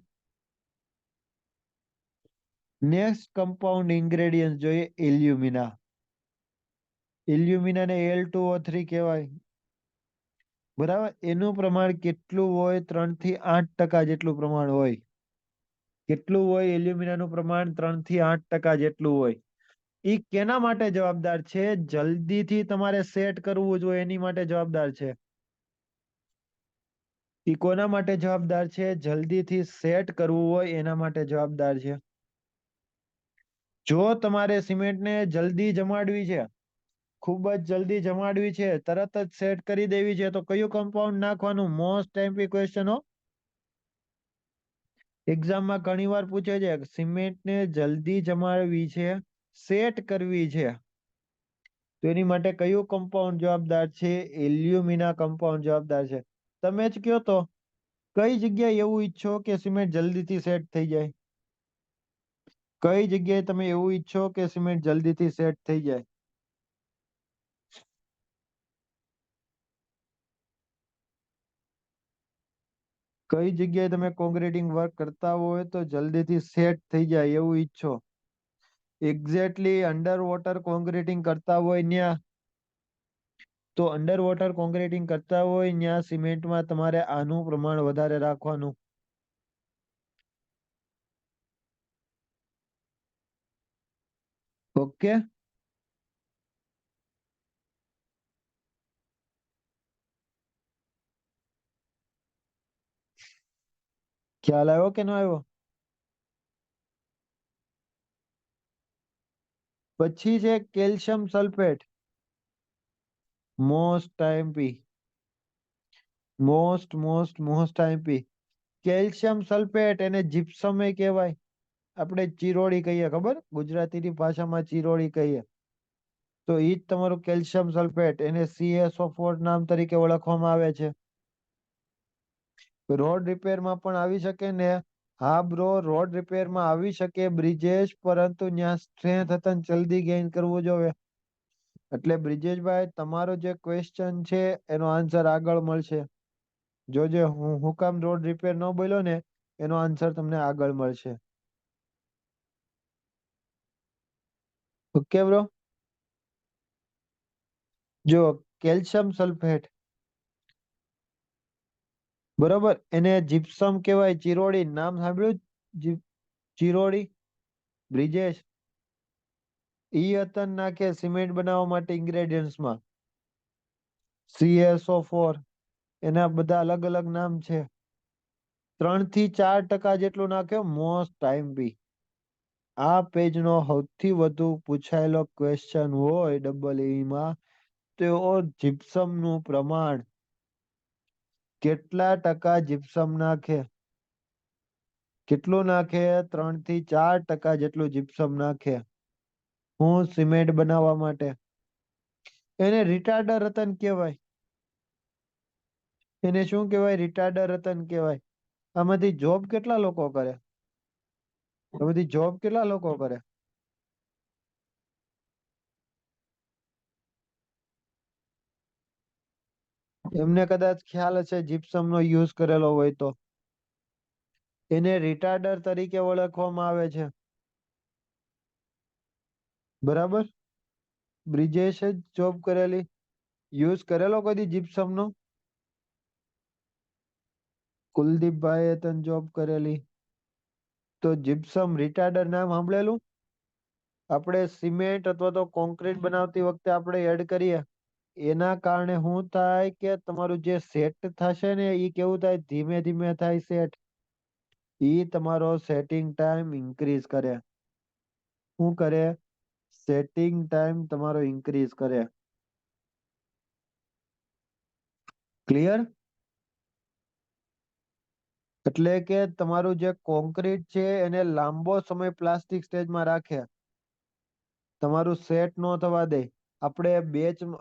નેક્સ્ટ કમ્પાઉન્ડ ઇન્ગ્રેડિયન્ટ જોઈએ, એલ્યુમિના. એલ્યુમિના ને Al2O3 કહેવાય. બરાબર, એનું પ્રમાણ કેટલું હોય? 3 થી 8% જેટલું પ્રમાણ હોય. કેટલું હોય? એલ્યુમિનાનું પ્રમાણ 3 થી 8% જેટલું હોય. ઈ કેના માટે જવાબદાર છે? જલ્દીથી તમારે સેટ કરવું જોઈએ એની માટે જવાબદાર છે. ઈ કોના માટે જવાબદાર છે? જલ્દીથી સેટ કરવું હોય એના માટે જવાબદાર છે. જો તમારે સિમેન્ટને જલ્દી જમાડવી છે, ખૂબ જ જલ્દી જમાડવી છે, તરત જ સેટ કરી દેવી છે, તો કયું કમ્પાઉન્ડ નાખવાનું? મોસ્ટ ટાઈમ ક્વેશ્ચન હો. એક્ઝામમાં ઘણી વાર પૂછે છે, સિમેન્ટને જલ્દી જમાડવી છે, સેટ કરવી છે, તો એની માટે કયું કમ્પાઉન્ડ જવાબદાર છે? એલ્યુમિના કમ્પાઉન્ડ જવાબદાર છે. તમે જ કયો તો કઈ જગ્યાએ એવું ઈચ્છો કે સિમેન્ટ જલ્દીથી સેટ થઈ જાય? કઈ જગ્યાએ તમે એવું ઈચ્છો કે સિમેન્ટ જલ્દીથી સેટ થઈ જાય? કઈ જગ્યાએ તમે કોન્ક્રીટિંગ વર્ક કરતા હોય તો જલ્દીથી સેટ થઈ જાય એવું ઈચ્છો? એક્ઝેક્ટલી અંડર વોટર કોન્ક્રીટિંગ કરતા હોય ત્યાં. તો અંડર વોટર કોન્ક્રીટિંગ કરતા હોય ત્યાં સિમેન્ટમાં તમારે આનું પ્રમાણ વધારે રાખવાનું. ઓકે. ખ્યાલ આવ્યો કે ન આવ્યો? પછી છે કેલ્શિયમ સલ્ફેટ. મોસ્ટ ટાઈમ પી. મોસ્ટ ટાઈમ પી. કેલ્શિયમ સલ્ફેટ એને જીપ્સમ એ કહેવાય. આપણે ચિરોડી કહીએ, ખબર? ગુજરાતીની ભાષામાં ચિરોડી કહીએ. તો ઈ જ તમારું કેલ્શિયમ સલ્ફેટ, એને CaSO4 નામ તરીકે ઓળખવામાં આવે છે. રોડ રિપેરમાં પણ આવી શકે ને? હા બ્રો, રોડ રિપેરમાં આવી શકે બ્રિજેશ, પરંતુ ત્યાં સ્ટ્રેન્થ હતા જલ્દી ગેઇન કરવું જોઈએ. એટલે બ્રિજેશભાઈ, તમારો જે ક્વેશ્ચન છે એનો આન્સર આગળ મળશે. જોજે, હું કામ રોડ રિપેર ન બોલ્યો ને, એનો આન્સર તમને આગળ મળશે. Okay bro. જો કેલ્શિયમ સલ્ફેટ, બરોબર, એને જીપ્સમ કહેવાય. ચિરોડી નામ સાંભળ્યું? ચિરોડી, બ્રિજેશ. ઈ અતન નાખે સિમેન્ટ બનાવવા માટે ઇન્ગ્રેડિયન્ટ્સમાં. CaSO4, એના બધા અલગ અલગ નામ છે. 3 થી 4% જેટલું નાખ્યો મોસ્ટ ટાઈમ બી. આ પેજનો સૌથી વધુ પૂછાયેલો ક્વેશ્ચન હોય EE માં, તો જીપ્સમનું પ્રમાણ કેટલા ટકા જીપ્સમ નાખે? કેટલું નાખે? 3 થી 4% જેટલું જીપ્સમ નાખે. હું સિમેન્ટ બનાવવા માટે. એને રિટાર્ડર રતન કહેવાય. એને શું કહેવાય? રિટાર્ડર રતન કહેવાય. આમાંથી જોબ કેટલા લોકો કરે? આ બધી જોબ કેટલા લોકો કરે? એમને કદાચ ખ્યાલ હશે જીપ્સમનો યુઝ કરેલો હોય તો. એને રિટાર્ડર તરીકે ઓળખવામાં આવે છે. બરાબર, બ્રિજેશ જ જોબ કરેલી, યુઝ કરેલો કદી જીપ્સમનો? કુલદીપભાઈએ તને જોબ કરેલી. તો જીપ્સમ રિટાર્ડર નામ સાંભળેલું? આપણે સિમેન્ટ અથવા તો કોન્ક્રીટ બનાવતી વખતે આપણે એડ કરીએ, એના કારણે શું થાય કે તમારું જે સેટ થશે ને એ કેવું થાય? ધીમે ધીમે થાય સેટ. ઈ તમારો સેટિંગ ટાઈમ ઇન્ક્રીઝ કરે. શું કરે? સેટિંગ ટાઈમ તમારો ઇન્ક્રીઝ કરે. ક્લિયર? એટલે કે તમારું જે કોન્ક્રીટ છે એને લાંબો સમય પ્લાસ્ટિક સ્ટેજમાં રાખે, તમારું સેટ નો થવા દે. આપણે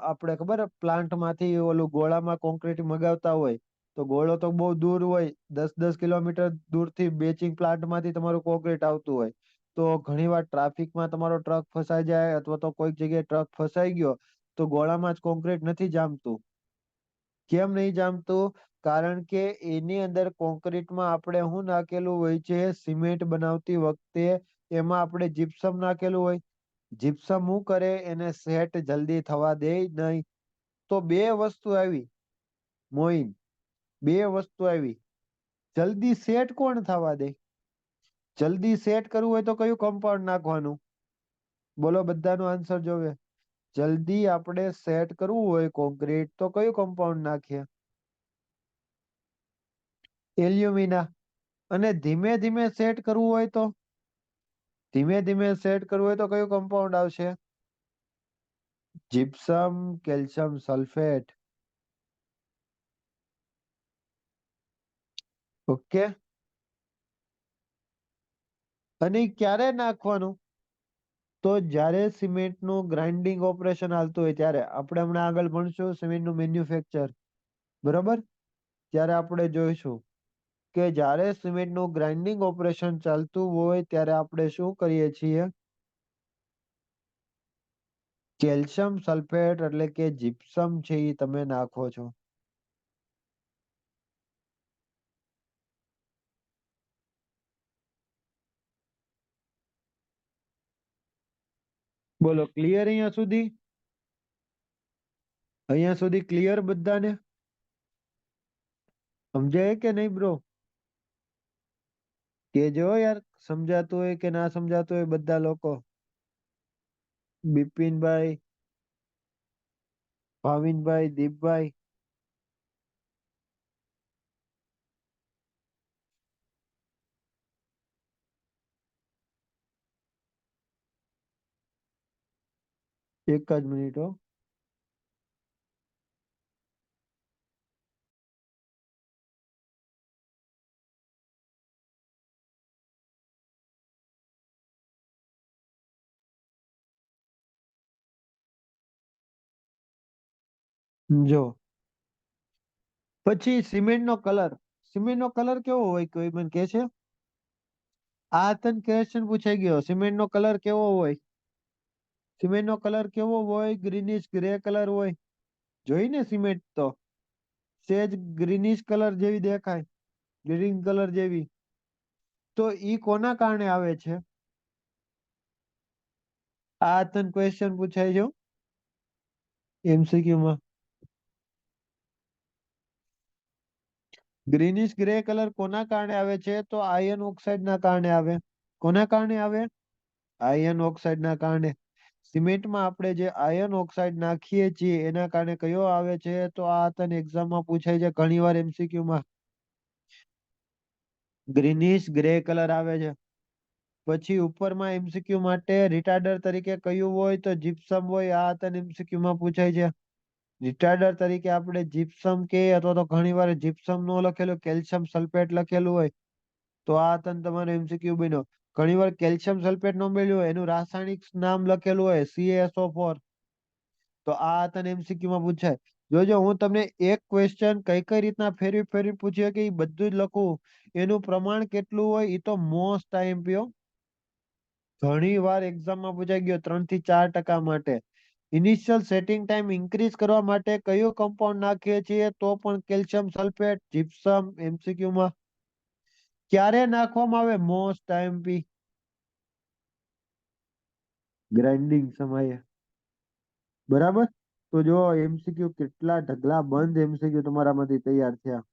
આપણે ખબર પ્લાન્ટ માંથી ઓલું ગોળામાં કોન્ક્રીટ મગાવતા હોય, તો ગોળો તો બહુ દૂર હોય, 10-10 કિલોમીટર દૂરથી બેચિંગ પ્લાન્ટ માંથી તમારું કોન્ક્રીટ આવતું હોય. તો ઘણી વાર ટ્રાફિકમાં તમારો ટ્રક ફસાઈ જાય અથવા તો કોઈક જગ્યાએ ટ્રક ફસાઈ ગયો તો ગોળામાં જ કોન્ક્રીટ નથી જામતું. કેમ નહીં જામતું? કારણ કે એની અંદર કોન્ક્રીટમાં આપણે શું નાખેલું હોય છે, સિમેન્ટ બનાવતી વખતે એમાં આપણે જીપ્સમ નાખેલું હોય. જીપ્સમ શું કરે, એને સેટ જલ્દી થવા દે નહીં. તો બે વસ્તુ આવી મોઈન, બે વસ્તુ આવી. જલ્દી સેટ કોણ થવા દે? જલ્દી સેટ કરવું હોય તો કયું કમ્પાઉન્ડ નાખવાનું? બોલો, બધાનો આન્સર જોવે. જલ્દી આપણે સેટ કરવું હોય કોન્ક્રીટ તો કયું કમ્પાઉન્ડ નાખીએ? એલ્યુમિના. અને ધીમે ધીમે સેટ કરવું હોય તો? ધીમે ધીમે સેટ કરવું હોય તો કયું કમ્પાઉન્ડ આવશે? Gypsum, calcium sulphate. ઓકે. અને ઈ ક્યારે નાખવાનું? તો જ્યારે સિમેન્ટનું ગ્રાઇન્ડિંગ ઓપરેશન હાલતું હોય ત્યારે. આપણે હમણાં આગળ ભણશું સિમેન્ટનું મેન્યુફેક્ચર, બરોબર? ત્યારે આપણે જોઈશું કે જ્યારે સિમેન્ટનું ગ્રાઇન્ડિંગ ઓપરેશન ચાલતું હોય ત્યારે આપણે શું કરીએ છીએ? કેલ્શિયમ સલ્ફેટ એટલે કે જીપ્સમ છે એ તમે નાખો છો. બોલો, ક્લિયર અહીંયા સુધી? અહીંયા સુધી ક્લિયર બધાને? સમજાય કે નહીં બ્રો? કેજો યાર, સમજાતું હોય કે ના સમજાતું હોય બધા લોકો. બિપિનભાઈ, ભાવિનભાઈ, દીપભાઈ. એક જ મિનિટ હો. જો પછી સિમેન્ટ નો કલર કેવો હોય કોઈ મને કે છે? આ તને ક્વેશ્ચન પૂછાઈ ગયો, સિમેન્ટ નો કલર કેવો હોય? સિમેન્ટ નો કલર કેવો હોય? ગ્રીનિશ ગ્રે કલર હોય. જોઈને સિમેન્ટ તો સેજ ગ્રીનિશ કલર જેવી દેખાય, ગ્રીન કલર જેવી. તો ઈ કોના કારણે આવે છે? આ તને ક્વેશ્ચન પૂછાય છે એમસીક્યુ માં. ગ્રીનિશ ગ્રે કલર કોના કારણે આવે છે? તો આયર્ન ઓક્સાઇડ ના કારણે આવે. કોના કારણે આવે? આયર્ન ઓક્સાઇડ ના કારણે. સિમેન્ટમાં આપણે જે આયર્ન ઓક્સાઇડ નાખીએ છીએ એના કારણે કયો આવે છે? તો આ તને એક્ઝામમાં પૂછાય છે ઘણી વાર એમસીક્યુ માં. ગ્રીનિશ ગ્રે કલર આવે છે. પછી ઉપરમાં એમસીક્યુ માટે રિટાર્ડર તરીકે કયું હોય? તો જીપ્સમ હોય. આ તને એમસીક્યુ માં પૂછાય છે. રિટાર્ડર તરીકે આપણે જીપ્સમ કે અથવા તો ઘણી વાર જીપ્સમ નો લખેલું કેલ્શિયમ સલ્ફેટ લખેલું હોય તો આ તને તમારો એમસીક્યુ બન્યો. ઘણી વાર કેલ્શિયમ સલ્ફેટ નો મળ્યું હોય એનું રાસાયણિક નામ લખેલું હોય CaSO4, તો આ તને એમસીક્યુ માં પૂછાય. જોજો, હું તમને એક ક્વેશ્ચન કઈ કઈ રીતના ફેરવી ફેરવી પૂછ્યો કે એ બધું જ લખું, એનું પ્રમાણ કેટલું હોય એ તો મોસ્ટ આઈએમપી. ઘણી વાર એક્ઝામમાં પૂછાઈ ગયો 3 થી 4% માટે. ઇનિશિયલ સેટિંગ ટાઈમ ઇન્ક્રીઝ કરવા માટે કયું કમ્પાઉન્ડ નાખીએ છીએ? તો પણ કેલ્શિયમ સલ્ફેટ, જીપ્સમ. એમસીક્યુ માં ક્યારે નાખવામાં આવે? મોસ્ટ આઈએમપી ગ્રાઇન્ડિંગ સમયે. બરાબર. તો જો એમસીક્યુ કેટલા ઢગલા બંધ એમસીક્યુ તમારામાંથી તૈયાર થયા.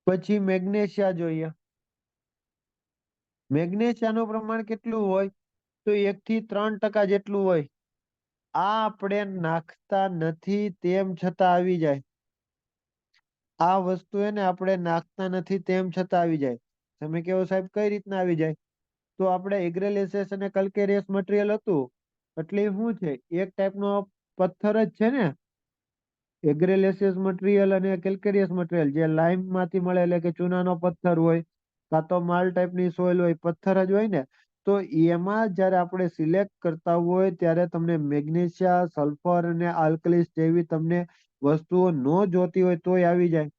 પછી મેગ્નેશિયા જોઈએ. મેગ્નેશિયાનું પ્રમાણ કેટલું હોય? તો 1 થી 3% જેટલું હોય. આ આપણે નાખતા નથી તેમ છતાં આવી જાય. આ વસ્તુ એને આપણે નાખતા નથી તેમ છતાં આવી જાય. તમે કેવો સાહેબ કઈ રીતના આવી જાય? તો આપણે એગ્રેલેસિસ અને કલ્કેરિયસ મટીરિયલ હતું એટલે શું છે, એક ટાઈપનો પથ્થર જ છે ને. એગ્રેલેસિયસ મટીરિયલ અને કેલ્કેરિયસ મટીરિયલ જે લાઇમ માંથી મળે એટલે કે ચૂનાનો પથ્થર હોય, કાં તો માલ ટાઈપની સોઇલ હોય, પથ્થર જ હોય ને, તો એમાં જ્યારે આપણે સિલેક્ટ કરતા હોય ત્યારે તમને મેગ્નેશિયા, સલ્ફર અને આલ્કલીસ જેવી તમને વસ્તુઓ ન જોતી હોય તોય આવી જાય.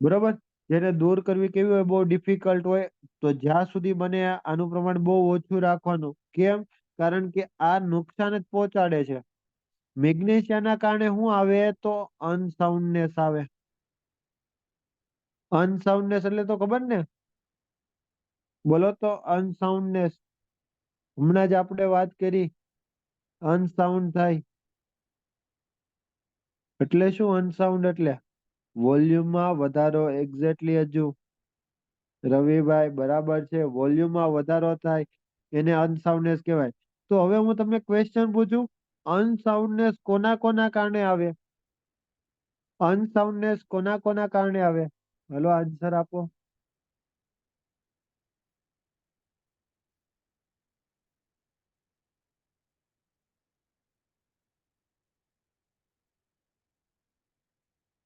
બરોબર. જેને દૂર કરવી કેવી હોય, બહુ ડિફિકલ્ટ હોય. તો જ્યાં સુધી બને આનું પ્રમાણ બહુ ઓછું રાખવાનું. કેમ? કારણ કે આ નુકસાન જ પહોંચાડે છે. મેગ્નેશિયાના કારણે શું આવે તો અનસાઉન્ડનેસ આવે. અનસાઉન્ડનેસ એટલે તો ખબર ને? બોલો તો અનસાઉન્ડનેસ. હમણાં જ આપણે વાત કરી, અનસાઉન્ડ થાય. એટલે શું અનસાઉન્ડ એટલે? વોલ્યુમમાં વધારો. એક્ઝેક્ટલી હજુ રવિભાઈ બરાબર છે. વોલ્યુમમાં વધારો થાય એને અનસાઉન્ડનેસ કહેવાય. તો હવે હું તમને ક્વેશ્ચન પૂછું, અનસાઉન્ડનેસ કોના કોના કારણે આવે? અનસાઉન્ડનેસ કોના કોના કારણે આવે? હલો, આન્સર આપો.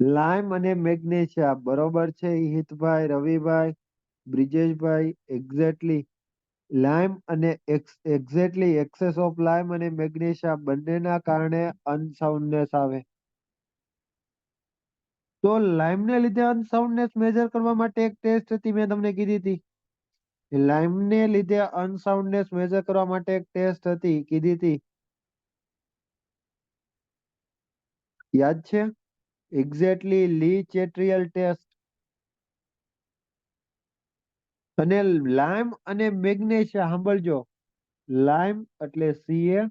લાઇમ અને મેગ્નેશિયા બરોબર છે હિતભાઈ, રવિભાઈ, બ્રિજેશભાઈ. એક્ઝેક્ટલી લાઇમ અને એક્ઝેક્ટલી એક્સેસ ઓફ લાઇમ અને મેગ્નેશિયા બંનેના કારણે અનસાઉન્ડનેસ આવે. તો લાઇમને લીધે અનસાઉન્ડનેસ મેજર કરવા માટે એક ટેસ્ટ હતી, મેં તમને કીધી હતી. લાઇમને લીધે અનસાઉન્ડનેસ મેજર કરવા માટે એક ટેસ્ટ હતી, કીધી હતી. યાદ છે? એક્ઝેક્ટલી લી ચેટ્રિયલ ટેસ્ટ. અને લાઇમ અને મેગ્નેશિયા સાંભળજો, લાઇમ એટલે Ca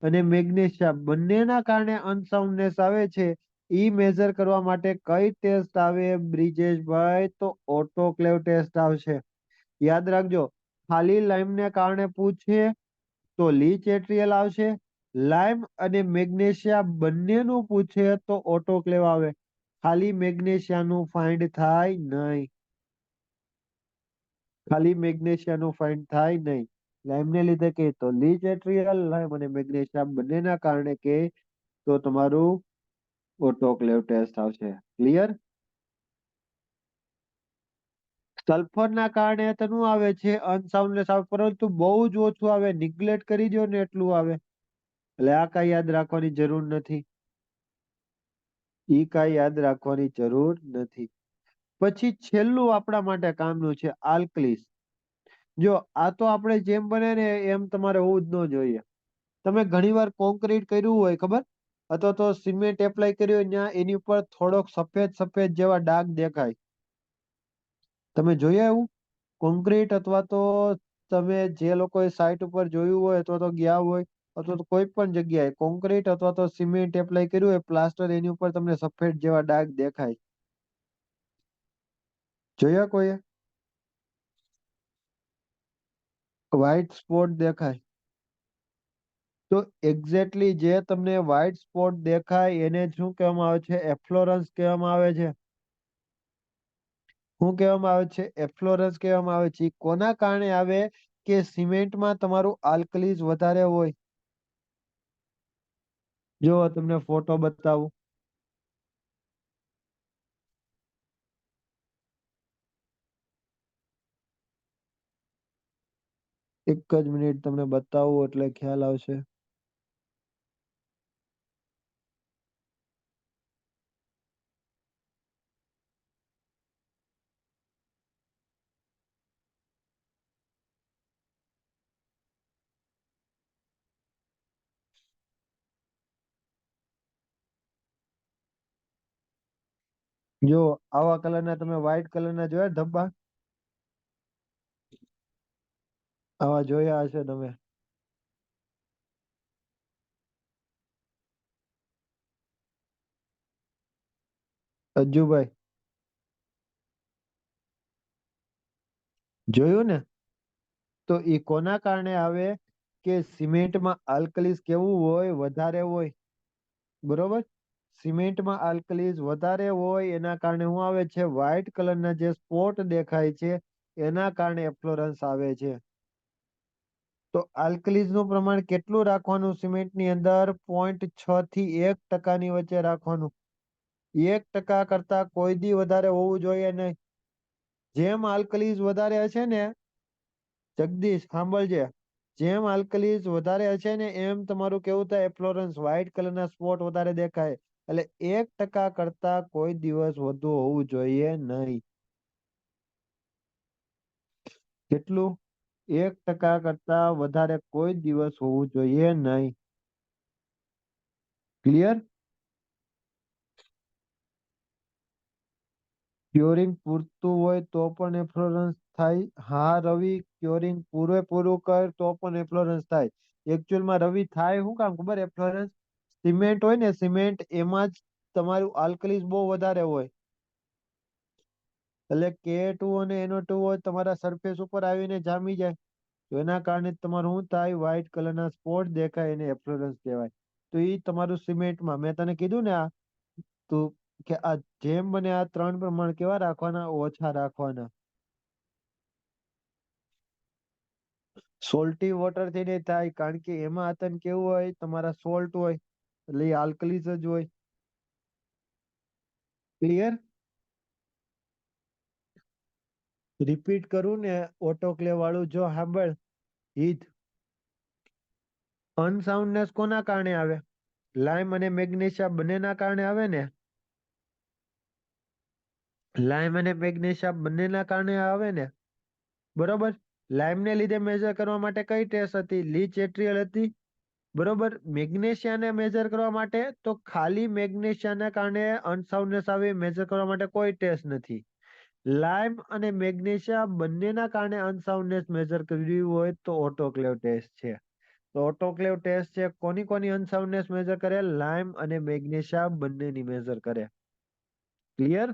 અને મેગ્નેશિયા બંનેના કારણે અનસાઉન્ડનેસ આવે છે. ઈ મેજર કરવા માટે કઈ ટેસ્ટ આવે બ્રિજેશભાઈ? તો ઓટોક્લેવ ટેસ્ટ આવશે. યાદ રાખજો, ખાલી લાઇમને કારણે પૂછે તો લી ચેટ્રિયલ આવશે. લાઇમ અને મેગ્નેશિયા બંનેનું પૂછે તો ઓટોક્લેવ આવે. ખાલી મેગ્નેશિયાનું ફાઇન્ડ થાય નહીં. ખાલી મેગ્નેશિયાનું ફાઇન્ડ થાય નહીં. લાઇમને લીધે કે તો લી ચેટ્રિયલ, લાઇમ અને મેગ્નેશિયા બંનેના કારણે કે તો તમારું ઓટોક્લેવ ટેસ્ટ આવશે. ક્લિયર? સલ્ફરના કારણે તેનું આવે છે અનસાઉન્ડનેસ આવે, પરંતુ બહુ જ ઓછું આવે. નિગ્લેક્ટ કરી દો ને એટલું આવે. એટલે આ કઈ યાદ રાખવાની જરૂર નથી. ઈ કઈ યાદ રાખવાની જરૂર નથી. પછી છેલ્લું આપણા માટે કામનું છે આલ્કલીસ. જો આ તો આપણે જેમ બને ને એમ તમારે હોવું જ ન જોઈએ. તમે ઘણી વાર કોન્ક્રીટ કર્યું હોય, ખબર? અથવા તો સિમેન્ટ એપ્લાય કર્યું હોય ત્યાં એની ઉપર થોડોક સફેદ સફેદ જેવા ડાઘ દેખાય. તમે જોયા એવું? કોન્ક્રીટ અથવા તો તમે જે લોકોએ સાઈટ ઉપર જોયું હોય અથવા તો ગયા હોય અથવા તો કોઈ પણ જગ્યાએ કોન્ક્રીટ અથવા તો સિમેન્ટ એપ્લાય કર્યું હોય પ્લાસ્ટર, એની ઉપર તમને સફેદ જેવા ડાઘ દેખાય. જોયા કોઈએ? વ્હાઈટ સ્પોટ દેખાય. તો એક્ઝેક્ટલી જે તમને વ્હાઈટ સ્પોટ દેખાય એને શું કહેવામાં આવે છે? એફ્લોરન્સ કહેવામાં આવે છે. શું કહેવામાં આવે છે? એફ્લોરન્સ કહેવામાં આવે છે. ઈ કોના કારણે આવે? કે સિમેન્ટમાં તમારું આલ્કલીઝ વધારે હોય. જો તમને ફોટો બતાવું. એક જ મિનિટ તમને બતાવું એટલે ખ્યાલ આવશે. જો આવા કલરના તમે વ્હાઈટ કલરના જોયા ધબ્બા? આવા જોયા હશે તમે. અજ્જુભાઈ જોયું ને? તો એ કોના કારણે આવે? કે સિમેન્ટમાં આલ્કલીસ કેવું હોય? વધારે હોય. બરોબર. સિમેન્ટમાં આલ્કલીઝ વધારે હોય એના કારણે શું આવે છે? વ્હાઈટ કલરના જે સ્પોટ દેખાય છે એના કારણે એફ્લોરન્સ આવે છે. તો આલ્કલીઝ નું પ્રમાણ કેટલું રાખવાનું સિમેન્ટ ની અંદર? 0.6 થી 1% ની વચ્ચે રાખવાનું. 1% કરતા કોઈ દી વધારે હોવું જોઈએ નહીં. જેમ આલ્કલીઝ વધારે હશે ને, જગદીશ સાંભળજે, જેમ આલ્કલીઝ વધારે હશે ને એમ તમારું કેવું થાય, એફ્લોરન્સ વ્હાઇટ કલરના સ્પોટ વધારે દેખાય. એટલે 1% કરતા કોઈ દિવસ વધુ હોવું જોઈએ નહીં. કેટલું? 1% કરતા વધારે કોઈ દિવસ હોવું જોઈએ નહીં. ક્લિયર? ક્યોરિંગ પૂરતું હોય તો પણ એફ્લોરન્સ થાય? હા રવિ, ક્યોરિંગ પૂરેપૂરું કર તો પણ એફ્લોરન્સ થાય. એકચ્યુઅલમાં રવિ થાય શું કામ ખબર? એફ્લોરન્સ સિમેન્ટ હોય ને, સિમેન્ટ એમાં જ તમારું આલ્કલીઝ બહુ વધારે હોય. એટલે Ka2 અને NO2 હોય તમારા સરફેસ ઉપર આવીને જામી જાય. તો એના કારણે તમારું શું થાય? વ્હાઇટ કલરના સ્પોટ દેખાય, એને એફ્લોરન્સ કહેવાય. તો એ તમારું સિમેન્ટમાં મેં તને કીધું ને, આ તો કે આ જેમ બને આ 3 પ્રમાણ કેવા રાખવાના? ઓછા રાખવાના. સોલ્ટી વોટર થી નહીં થાય, કારણ કે એમાં તને કેવું હોય, તમારા સોલ્ટ હોય એટલે એ આલ્કલીઝ જ હોય. ક્લિયર? રિપીટ કરું ને, ઓટોક્લેવ વાળું જો સાંભળ. હિત, અનસાઉન્ડનેસ કોના કારણે આવે? લાઇમ અને મેગ્નેશિયા બંનેના કારણે આવે ને. લાઇમ અને મેગ્નેશિયા બંનેના કારણે આવે ને. બરોબર. લાઇમને લીધે મેજર કરવા માટે કઈ ટેસ્ટ હતી? લીચ એટ્રીયલ હતી. બરોબર. મેગ્નેશિયાને મેજર કરવા માટે તો ખાલી મેગ્નેશિયાના કારણે અનસાઉન્ડનેસ આવે, મેજર કરવા માટે કોઈ ટેસ્ટ નથી. લાઇમ અને મેગ્નેશિયા બંનેના કારણે અનસાઉન્ડનેસ મેજર કરવી હોય તો ઓટોક્લેવ ટેસ્ટ છે. તો ઓટોક્લેવ ટેસ્ટ છે કોની કોની અનસાઉન્ડનેસ મેજર કરે? લાઇમ અને મેગ્નેશિયા બંનેની મેજર કરે. ક્લિયર?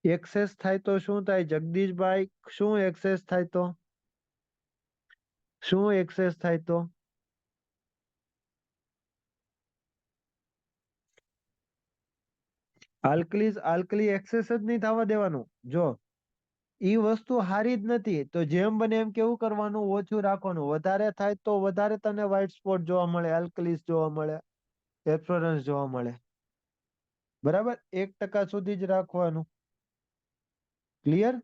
એક્સેસ થાય તો શું થાય જગદીશભાઈ? શું એક્સેસ થાય તો? શું એક્સેસ થાય તો? આલ્કલી એક્સેસ જ નહીં થવા દેવાનું. જો ઈ વસ્તુ હારી જ નથી તો જેમ બને એમ કેવું કરવાનું? ઓછું રાખવાનું. વધારે થાય તો વધારે તને વ્હાઇટ સ્પોટ જોવા મળે, આલ્કલીસ જોવા મળે, એફ્લોરન્સ જોવા મળે. બરાબર. 1% સુધી જ રાખવાનું. ક્લિયર?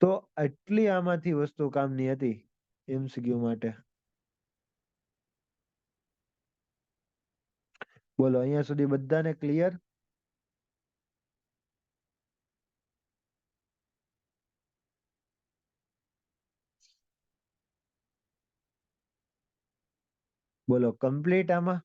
તો આટલી આમાંથી વસ્તુ કામની હતી MCQ માટે. બોલો, અહીંયા સુધી બધાને ક્લિયર? બોલો, કમ્પ્લીટ આમાં?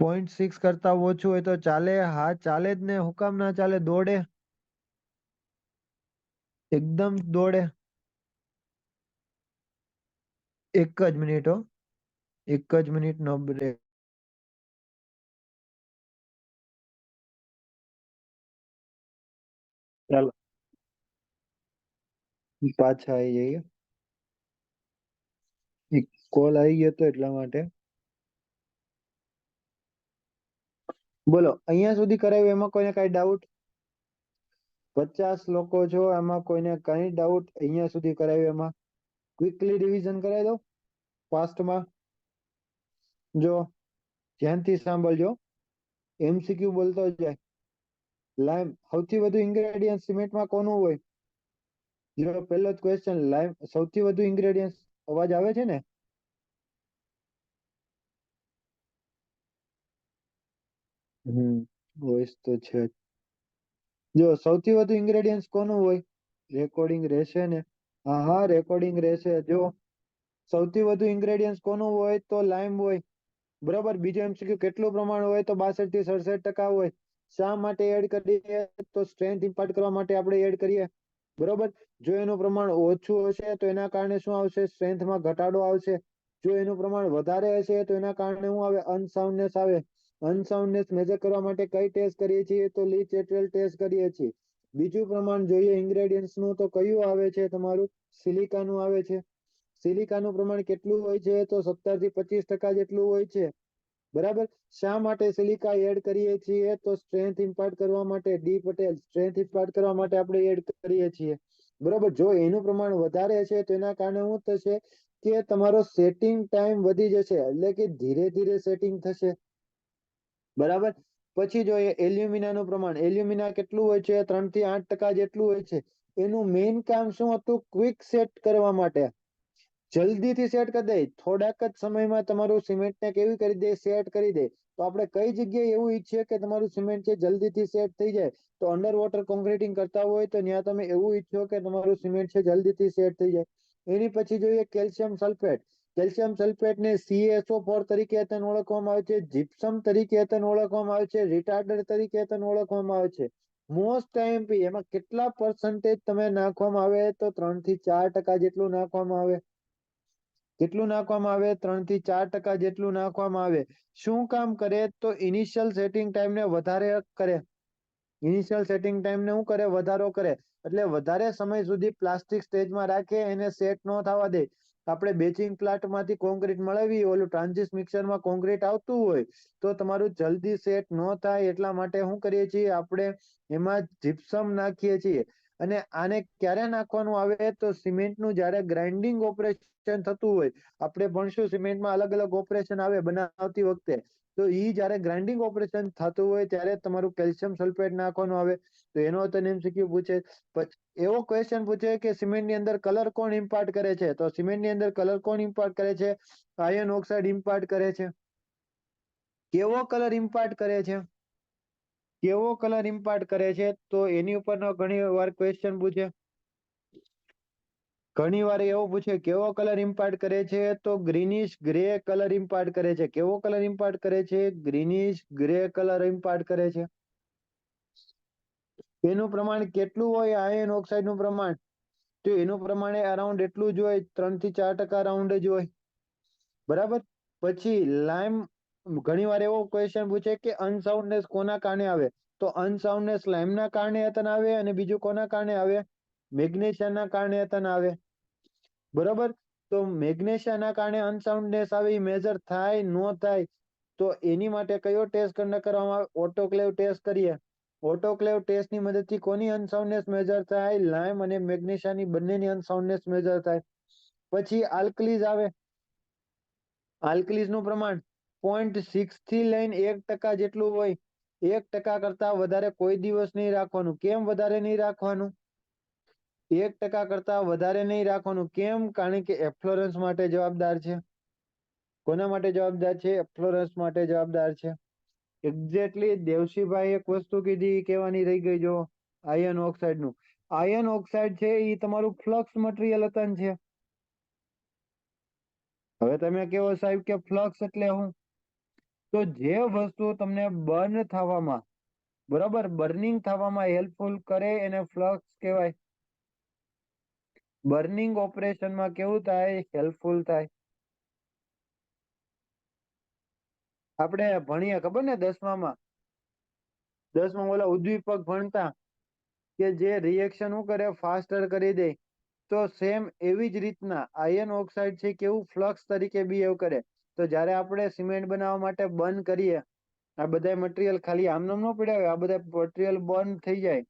.6 કરતા ઓછું હોય તો ચાલે? હા ચાલે જ ને. હું કામ ના ચાલે? દોડે, એકદમ દોડે. એક જ મિનિટ હો, એક જ મિનિટ નો બ્રેક. ચાલો પાછા આવી જઈએ. એક કોલ આવી ગયો હતો એટલા માટે. બોલો, અહીંયા સુધી કરાવ્યું એમાં કોઈને કઈ ડાઉટ? 50 લોકો છો, એમાં કોઈને કઈ ડાઉટ? અહીંયા સુધી કરાવ્યું એમાં ક્વિકલી રિવિઝન કરાવી દો ફાસ્ટમાં. જો ધ્યાનથી સાંભળજો, MCQ બોલતો જાય. લાઈમ સૌથી વધુ ઇન્ગ્રેડિયન્ટ સિમેન્ટમાં કોનું હોય? જો પહેલો જ ક્વેશ્ચન, લાઈમ સૌથી વધુ ઇન્ગ્રેડિયન્ટ. અવાજ આવે છે ને? વોઇસ તો છે. જો સૌથી વધુ ઇન્ગ્રેડિયન્ટ કોનું હોય? રેકોર્ડિંગ રહેશે ને? હા હા, રેકોર્ડિંગ રહેશે. જો સૌથી વધુ ઇન્ગ્રેડિયન્ટ કોનું હોય તો લાઈમ હોય. બરાબર. બીજો MCQ કેટલું પ્રમાણ હોય તો 62 થી 67% હોય. શા માટે એડ કરીએ તો સ્ટ્રેન્થ ઇમ્પાર્ટ કરવા માટે આપણે એડ કરીએ. બરોબર. જો એનું પ્રમાણ ઓછું હશે તો એના કારણે શું આવશે? સ્ટ્રેન્થમાં ઘટાડો આવશે. જો એનું પ્રમાણ વધારે હશે તો એના કારણે શું આવે? અનસાઉન્ડનેસ આવે. અનસાઉન્ડનેસ મેજર કરવા માટે કઈ ટેસ્ટ કરીએ છીએ તો લીચ એટ્રીયલ ટેસ્ટ કરીએ છીએ. બીજું પ્રમાણ જોઈએ ઇન્ગ્રેડિયન્ટ્સ નું તો કયું આવે છે તમારું? સિલિકાનું આવે છે. સિલિકાનું પ્રમાણ કેટલું હોય છે? તો 17 થી 25% જેટલું હોય છે. બરાબર. શા માટે સિલિકા એડ કરીએ છીએ? તો સ્ટ્રેન્થ ઇમ્પાર્ટ કરવા માટે. ડી પટેલ, સ્ટ્રેન્થ ઇમ્પાર્ટ કરવા માટે આપણે એડ કરીએ છીએ. બરાબર. જો એનું પ્રમાણ વધારે છે તો એના કારણે શું થશે કે તમારો સેટિંગ ટાઈમ વધી જશે, એટલે કે ધીરે ધીરે સેટિંગ થશે. બરાબર. પછી જોઈએ એલ્યુમિનાનું પ્રમાણ. એલ્યુમિના કેટલું હોય છે? 3 થી 8% જેટલું હોય છે. એનું મેઇન કામ શું હતું? ક્વિક સેટ કરવા માટે. જલ્દીથી સેટ કરી દે, થોડાક જ સમયમાં તમારું સિમેન્ટને કેવી કરી દે? સેટ કરી દે. તો આપણે કઈ જગ્યાએ એવું ઈચ્છીએ કે તમારું સિમેન્ટ છે જલ્દીથી સેટ થઈ જાય? તો અંડર વોટર કોન્ક્રીટિંગ કરતા હોય તો ત્યાં તમે એવું ઈચ્છો કે તમારું સિમેન્ટ છે જલ્દીથી સેટ થઈ જાય. એની પછી જોઈએ કેલ્શિયમ સલ્ફેટ. કેલ્શિયમ સલ્ફેટને CaSO4 તરીકે પણ ઓળખવામાં આવે છે, જીપ્સમ તરીકે પણ ઓળખવામાં આવે છે, રિટાર્ડર તરીકે પણ ઓળખવામાં આવે છે. મોસ્ટ આઈએમપી એમાં કેટલા પર્સન્ટેજ તમે નાખવામાં આવે? તો 3 થી 4% જેટલું નાખવામાં આવે. કેટલું નાખવામાં આવે? 3 થી 4% જેટલું નાખવામાં આવે. શું કામ કરે? તો ઇનિશિયલ સેટિંગ ટાઈમને વધારે કરે. ઇનિશિયલ સેટિંગ ટાઈમને શું કરે? વધારો કરે. એટલે વધારે સમય સુધી પ્લાસ્ટિક સ્ટેજમાં રાખે, એને સેટ ન થવા દે. આપણે બેચિંગ પ્લાન્ટમાંથી કોન્ક્રીટ મળવી, ઓલું ટ્રાન્ઝિસ્ટ મિક્સરમાં કોન્ક્રીટ આવતું હોય તો તમારું જલ્દી સેટ ન થાય, એટલા માટે શું કરીએ છીએ આપણે? એમાં જીપ્સમ નાખીએ છીએ. અને આને ક્યારે નાખવાનું આવે? તો સિમેન્ટનું જ્યારે ગ્રાઇન્ડિંગ ઓપરેશન થતું હોય. આપણે ભણશું સિમેન્ટમાં અલગ અલગ ઓપરેશન આવે બનાવતી વખતે. તો ઈ જ્યારે ગ્રાઇન્ડિંગ ઓપરેશન થતું હોય ત્યારે તમારું કેલ્શિયમ સલ્ફેટ નાખવાનું આવે. તો એનો તને MCQ પૂછે. એવો ક્વેશ્ચન પૂછે કે સિમેન્ટની અંદર કલર કોણ ઇમ્પાર્ટ કરે છે? તો સિમેન્ટની અંદર કલર કોણ ઇમ્પાર્ટ કરે છે? આયર્ન ઓક્સાઇડ ઇમ્પાર્ટ કરે છે. કેવો કલર ઇમ્પાર્ટ કરે છે? કેવો કલર ઇમ્પાર્ટ કરે છે? તો એની ઉપરનો ઘણી વાર ક્વેશ્ચન પૂછે. ઘણી વાર એવો પૂછે કેવો કલર ઇમ્પાર્ટ કરે છે? તો ગ્રીનિશ ગ્રે કલર ઇમ્પાર્ટ કરે છે. કેવો કલર ઇમ્પાર્ટ કરે છે? ગ્રીનિશ ગ્રે કલર ઇમ્પાર્ટ કરે છે. એનું પ્રમાણ કેટલું હોય આયર્ન ઓક્સાઇડનું પ્રમાણ? તો એનું પ્રમાણે અરાઉન્ડ એટલું જ હોય, 3 થી 4% રાઉન્ડ જ હોય. બરાબર. પછી લાઇમ, ઘણી વાર એવો ક્વેશ્ચન પૂછે કે અનસાઉન્ડનેસ કોના કારણે આવે? તો અનસાઉન્ડનેસ લાઇમના કારણે તને આવે, અને બીજું કોના કારણે આવે? મેગ્નેશિયાના કારણે તને આવે. બરોબર. તો મેગ્નેશિયાના કારણે અનસાઉન્ડનેસ આવે, એ મેજર થાય ન થાય? તો એની માટે કયો ટેસ્ટ કરવામાં આવે? ઓટોક્લેવ ટેસ્ટ કરીએ. ઓટોક્લેવ ટેસ્ટની મદદથી કોની અનસાઉન્ડનેસ મેજર થાય? લાઇમ અને મેગ્નેશિયાની બંનેની અનસાઉન્ડનેસ મેજર થાય. પછી આલ્કલીઝ આવે. આલ્કલીઝનું પ્રમાણ 0.6 થી લઈને 1% જેટલું હોય. 1% કરતા વધારે કોઈ દિવસ નહીં રાખવાનું. કેમ વધારે નહીં રાખવાનું? 1% કરતા વધારે નહીં રાખવાનું. કેમ? કારણ કે એફ્લોરન્સ માટે જવાબદાર છે. કોના માટે જવાબદાર છે? એફ્લોરન્સ માટે જવાબદાર છે. એક્ઝેક્ટલી દેવસીભાઈ એક વસ્તુ કીધી, કહેવાની રહી ગઈ. જો આયર્ન ઓક્સાઇડ નું, આયર્ન ઓક્સાઇડ છે એ તમારું ફ્લક્સ મટીરિયલ હતું છે. હવે તમે કેવો સાહેબ કે ફ્લક્સ એટલે હું? તો જે વસ્તુ તમને બર્ન થવામાં, બરોબર, બર્નિંગ થવામાં હેલ્પફુલ કરે એને ફ્લક્સ કહેવાય. બર્નિંગ ઓપરેશનમાં કેવું થાય? હેલ્પફુલ થાય. આપણે ભણીએ ખબર ને 10માં ઓલા ઉદ્દીપક ભણતા કે જે રિએક્શન શું કરે? ફાસ્ટર કરી દે. તો સેમ એવી જ રીતના આયર્ન ઓક્સાઇડ છે કેવું ફ્લક્સ તરીકે બિહેવ કરે. તો જ્યારે આપણે સિમેન્ટ બનાવવા માટે બર્ન કરીએ, આ બધા મટીરિયલ ખાલી આમનામ ન પડ્યા હોય, આ બધા મટીરિયલ બર્ન થઈ જાય.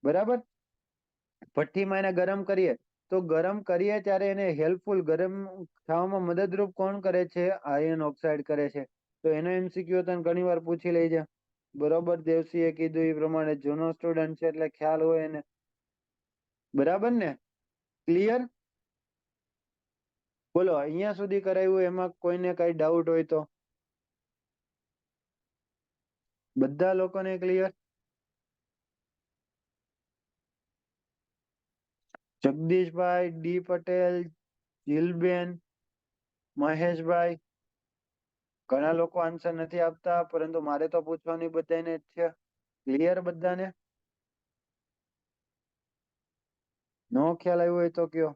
બરાબર. ભઠ્ઠીમાં એને ગરમ કરીએ, તો ગરમ કરીએ ત્યારે એને હેલ્પફુલ, ગરમ થવામાં મદદરૂપ કોણ કરે છે? આયર્ન ઓક્સાઇડ કરે છે. તો એનો MCQ તને ઘણી વાર પૂછી લઈ જાય. બરોબર. દેવસીએ કીધું એ પ્રમાણે જૂનો સ્ટુડન્ટ છે એટલે ખ્યાલ હોય એને. બરાબર ને? ક્લિયર? બોલો, અહીંયા સુધી કરાયું, એમાં કોઈને કઈ ડાઉટ હોય તો? બધા લોકોને ક્લિયર? જગદીશભાઈ, ડી પટેલ, જીલબેન, મહેશભાઈ, ઘણા લોકો આન્સર નથી આપતા, પરંતુ મારે તો પૂછવાની બધાને જ છે. ક્લિયર બધાને? નો ખ્યાલ આવ્યો હોય તો કયો.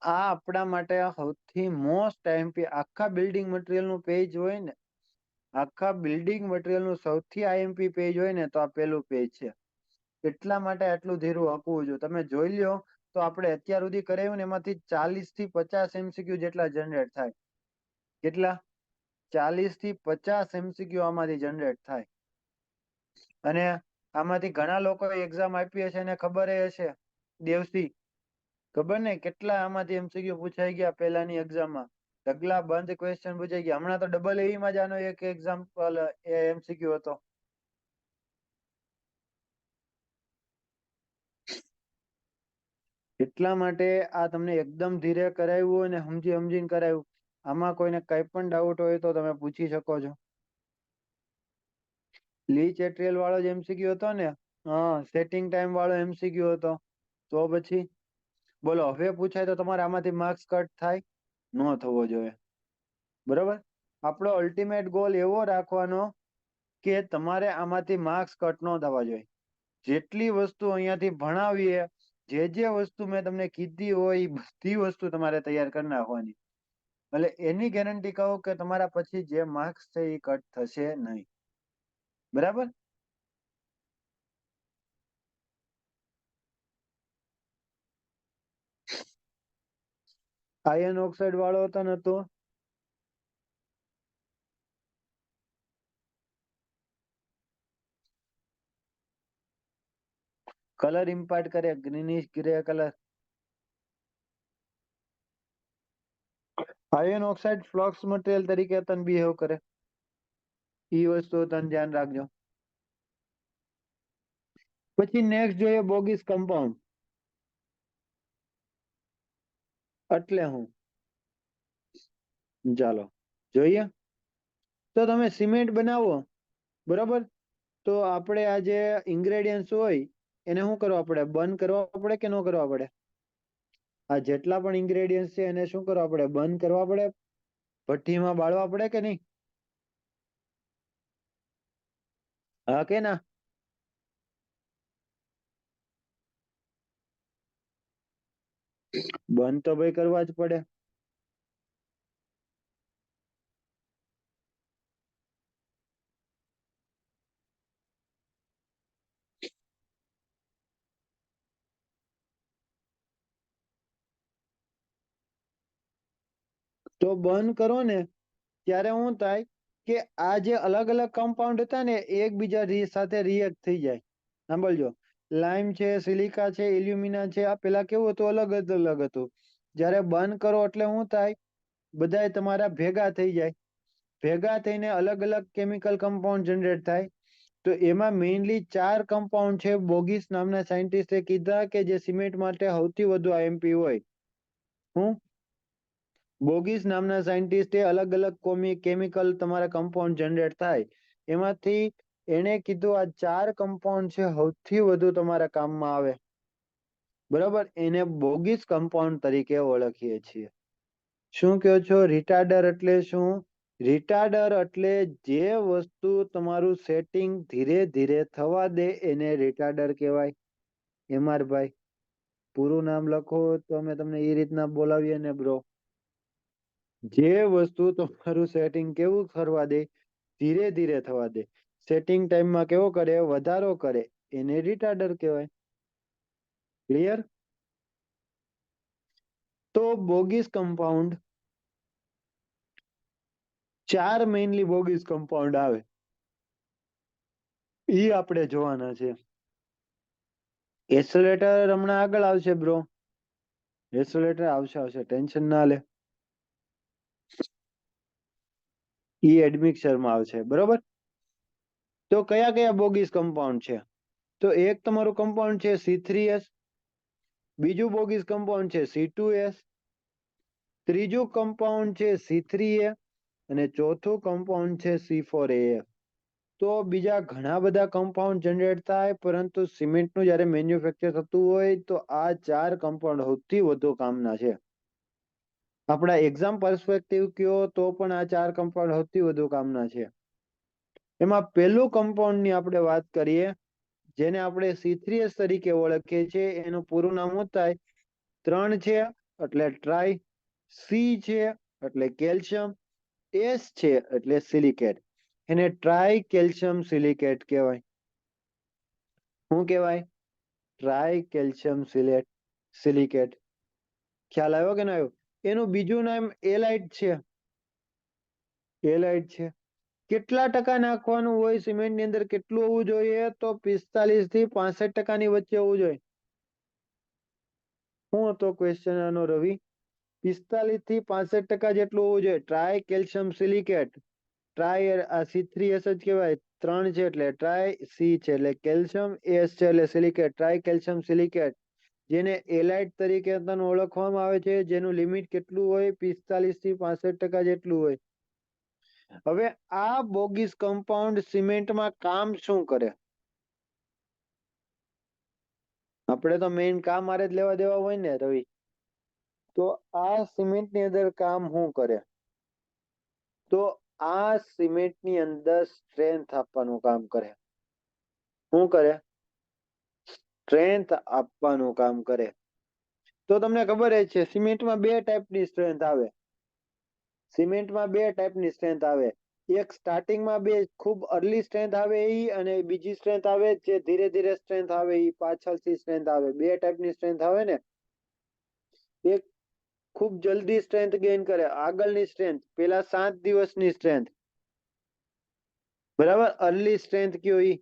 આ આપણા માટે સૌથી મોસ્ટ આઈએમપી, આખા બિલ્ડિંગ મટીરિયલ નું પેજ હોય ને, આખા બિલ્ડિંગ મટીરિયલ નું સૌથી આઈએમપી પેજ હોય ને, તો આ પેલું પેજ છે. એટલા માટે આટલું ધીરું આપવું જોઈએ. તમે જોઈ લ્યો તો આપણે અત્યાર સુધી કરાવ્યું ને એમાંથી 40 થી 50 MCQ જેટલા જનરેટ થાય. કેટલા? 40 થી 50 MCQ આમાંથી જનરેટ થાય. અને આમાંથી ઘણા લોકો એક્ઝામ આપી હશે ને ખબર હશે. દેવસી ખબર ને કેટલા આમાંથી MCQ પૂછાઈ ગયા પહેલાની એક્ઝામમાં. ઢગલા બંધ ક્વેશ્ચન પૂછાઈ ગયા. હમણાં તો ડબલ એવીમાં જ આનો એક એક્ઝામ્પલ MCQ હતો. એટલા માટે આ તમને એકદમ ધીરે કરાવ્યું અને સમજીને કરાવ્યું. આમાં કોઈને કઈ પણ ડાઉટ હોય તો તમે પૂછી શકો છો. લીચ એટ્રીયલ વાળો જ MCQ હતો ને? હા, સેટિંગ ટાઈમ વાળો MCQ હતો. તો પછી બોલો, હવે પૂછાય તો તમારે આમાંથી માર્ક્સ કટ થાય? ન થવો જોઈએ. બરોબર? આપણો અલ્ટિમેટ ગોલ એવો રાખવાનો કે તમારે આમાંથી માર્ક્સ કટ ન થવા જોઈએ. જેટલી વસ્તુ અહીંયાથી ભણાવીએ, જે વસ્તુ મેં તમને કીધી હોય એ બધી વસ્તુ તમારે તૈયાર કરી નાખવાની. એટલે એની ગેરંટી કહો કે તમારા પછી જે માર્ક્સ છે એ કટ થશે નહીં. બરાબર? આયર્ન ઓક્સાઇડ વાળો હતો ને તો કલર ઇમ્પાર્ટ કરે, greenish grey colour. Iron oxide flux material તરીકે તને બિહેવ કરે. એ વસ્તુ તને ધ્યાન રાખજો. પછી નેક્સ્ટ જોઈએ બોગીસ કમ્પાઉન્ડ. એટલે હું ચાલો જોઈએ. તો તમે સિમેન્ટ બનાવો, બરાબર? તો આપણે આ જે ઇન્ગ્રેડિયન્ટ્સ હોય એને શું કરવા પડે? બર્ન કરવા પડે કે ન કરવા પડે? આ જેટલા પણ ઇન્ગ્રેડિયન્ટ્સ છે એને શું કરવા પડે? બર્ન કરવા પડે? ભઠ્ઠીમાં બાળવા પડે કે નહીં? હા કે ના? બર્ન તો ભાઈ કરવા જ પડે. તો બર્ન કરો ને ત્યારે શું થાય કે આ જે અલગ અલગ કમ્પાઉન્ડ હતા ને એકબીજા સાથે રિએક્ટ થઈ જાય. સાંભળજો, લાઇમ છે, સિલિકા છે, એલ્યુમિના છે, આ પેલા કેવું હતું? અલગ હતું. જ્યારે બર્ન કરો એટલે શું થાય? બધાય તમારા ભેગા થઈ જાય. ભેગા થઈને અલગ અલગ કેમિકલ કમ્પાઉન્ડ જનરેટ થાય. તો એમાં મેઇનલી 4 કમ્પાઉન્ડ છે. બોગીસ નામના સાયન્ટિસ્ટે કીધા કે જે સિમેન્ટ માટે સૌથી વધુ આઈએમપી હોય. હું બોગીસ નામના સાયન્ટિસ્ટે અલગ અલગ કેમિકલ તમારા કમ્પાઉન્ડ જનરેટ થાય. એમાંથી એને કીધું આ 4 કમ્પાઉન્ડ છે સૌથી વધુ તમારા કામમાં આવે. બરાબર? એને બોગીસ કમ્પાઉન્ડ તરીકે ઓળખીએ છીએ. શું કહો છો? રિટાર્ડર એટલે શું? રિટાર્ડર એટલે જે વસ્તુ તમારું સેટિંગ ધીરે ધીરે થવા દે એને રિટાર્ડર કહેવાય. ભાઈ પૂરું નામ લખો તો અમે તમને એ રીતના બોલાવીએ ને બ્રો. જે વસ્તુ તમારું સેટિંગ કેવું કરવા દે? ધીરે ધીરે થવા દે. સેટિંગ ટાઈમમાં કેવો કરે? વધારો કરે, એને રિટાર્ડર કહેવાય. ક્લિયર? તો બોગીસ કમ્પાઉન્ડ 4 મેઇનલી બોગીસ કમ્પાઉન્ડ આવે. ઈ આપણે જોવાના છે. એસોલેટર હમણાં આગળ આવશે બ્રો. એસોલેટર આવશે, ટેન્શન ના લે. ઈ એડમિક્સરમાં આવશે. બરોબર? તો કયા કયા બોગીસ કમ્પાઉન્ડ છે? તો એક તમારું કમ્પાઉન્ડ છે C3S, બીજું બોગીસ કમ્પાઉન્ડ છે C2S, ત્રીજું કમ્પાઉન્ડ છે C3A અને ચોથું કમ્પાઉન્ડ છે C4AF. તો બીજા ઘણા બધા કમ્પાઉન્ડ જનરેટ થાય, પરંતુ સિમેન્ટનું જ્યારે મેન્યુફેક્ચર થતું હોય તો આ 4 કમ્પાઉન્ડ સૌથી વધુ કામના છે. આપણા એક્ઝામ પર્સપેક્ટિવ કયો તો પણ આ 4 કમ્પાઉન્ડ સૌથી વધુ કામના છે. એમાં પહેલું કમ્પાઉન્ડની આપણે વાત કરીએ, જેને આપણે C3S તરીકે ઓળખીએ છીએ. એનું પૂરું નામ શું થાય? 3 છે એટલે ટ્રાય, C છે એટલે કેલ્શિયમ, S છે એટલે સિલિકેટ. એને ટ્રાય કેલ્શિયમ સિલિકેટ કહેવાય. શું કહેવાય? Try calcium silicate. ખ્યાલ આવ્યો કે ના આવ્યો? એનું બીજું નામ એલાઇટ છે. એલાઇટ છે. કેટલા ટકા નાખવાનું હોય સિમેન્ટ ની અંદર, કેટલું હોવું જોઈએ? તો 45 થી 65% ની વચ્ચે હોવું જોઈએ. શું હતો ક્વેશ્ચન આનો રવિ? 45 થી 65% જેટલું હોવું જોઈએ. Try calcium silicate. ટ્રાય આ C3S જ કહેવાય, 3 છે એટલે ટ્રાય, સી છે એટલે કેલ્શિયમ, એસ છે એટલે સિલિકેટ, ટ્રાય કેલ્શિયમ સિલિકેટ, જેને એલાઇટ તરીકે પણ ઓળખવામાં આવે છે, જેનું લિમિટ કેટલું હોય? 45 થી 65% જેટલું હોય. હવે આ બોગીસ કમ્પાઉન્ડ સિમેન્ટમાં કામ શું કરે? આપણે તો મેઇન કામ આરે જ લેવા દેવા હોય ને રવિ. તો આ સિમેન્ટની અંદર કામ શું કરે? તો આ સિમેન્ટની અંદર સ્ટ્રેન્થ આપવાનું કામ કરે. શું કરે? સ્ટ્રેન્થ આપવાનું કામ કરે. તો તમને ખબર જ છે સિમેન્ટમાં બે ટાઈપની સ્ટ્રેન્થ આવે. સિમેન્ટમાં બે ટાઈપની સ્ટ્રેન્થ આવે. એક સ્ટાર્ટિંગમાં બે ખૂબ અર્લી સ્ટ્રેન્થ આવે ઈ, અને બીજી સ્ટ્રેન્થ આવે જે ધીરે ધીરે સ્ટ્રેન્થ આવે ઈ, પાછળથી સ્ટ્રેન્થ આવે. બે ટાઈપની સ્ટ્રેન્થ આવે ને. એક ખૂબ જલ્દી સ્ટ્રેન્થ ગેઇન કરે, આગળની સ્ટ્રેન્થ પેલા 7 દિવસની સ્ટ્રેન્થ, બરાબર, અર્લી સ્ટ્રેન્થ કયો ઈ.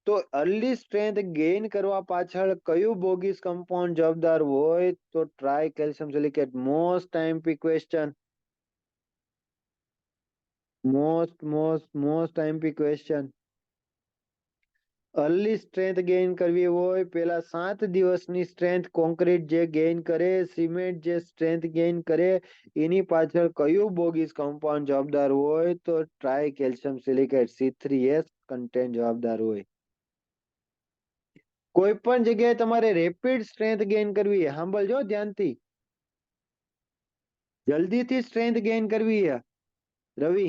તો અર્લી સ્ટ્રેન્થ ગેઇન કરવા પાછળ કયું બોગીસ કમ્પાઉન્ડ જવાબદાર હોય? તો try calcium silicate. Most IMP question, most IMP question. Early strength gain કરવી હોય, પેલા 7 દિવસની સ્ટ્રેન્થ કોન્ક્રીટ જે ગેઇન કરે, સિમેન્ટ જે સ્ટ્રેન્થ ગેઇન કરે, એની પાછળ કયું બોગીસ કમ્પાઉન્ડ જવાબદાર હોય? તો try calcium silicate, C3S content જવાબદાર હોય. કોઈ પણ જગ્યાએ તમારે રેપિડ સ્ટ્રેન્થ ગેઇન કરવી છે, સાંભળજો ધ્યાનથી, જલ્દીથી સ્ટ્રેન્થ ગેઇન કરવી છે રવિ,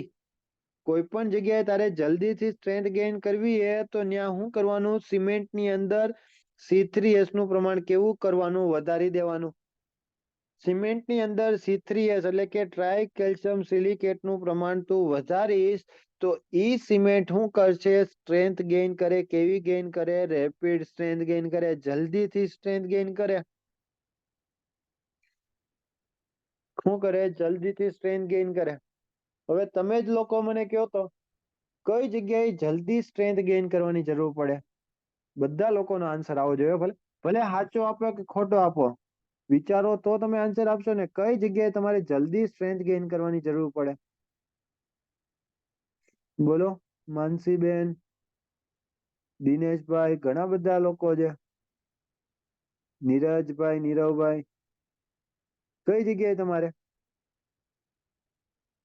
કોઈ પણ જગ્યાએ તારે જલ્દીથી સ્ટ્રેન્થ ગેઇન કરવી છે તો ત્યાં શું કરવાનું? સિમેન્ટની અંદર C3S નું પ્રમાણ કેવું કરવાનું? વધારી દેવાનું. સિમેન્ટની અંદર C3S એટલે કે ટ્રાય કેલ્શિયમ સિલિકેટ નું પ્રમાણ તું વધારીશ તો ઈ સિમેન્ટ શું કરશે? સ્ટ્રેન્થ ગેઇન કરે. કેવી ગેઇન કરે? રેપિડ સ્ટ્રેન્થ ગેઇન કરે, જલ્દીથી સ્ટ્રેન્થ ગેઇન કરે. શું કરે? જલ્દીથી સ્ટ્રેન્થ ગેઇન કરે. હવે તમે જ લોકો મને કહો તો કઈ જગ્યાએ જલ્દી સ્ટ્રેન્થ ગેઇન કરવાની જરૂર પડે? બધા લોકોનો આન્સર આવો જોઈએ. ભલે ભલે સાચો આપો કે ખોટો આપો, વિચારો તો તમે આન્સર આપશો ને. કઈ જગ્યાએ તમારે જલ્દી સ્ટ્રેન્થ ગેઇન કરવાની જરૂર પડે? બોલો માનસીબેન, દિનેશભાઈ, ઘણા બધા લોકો છે. નીરજભાઈ, નીરવભાઈ, કઈ જગ્યાએ તમારે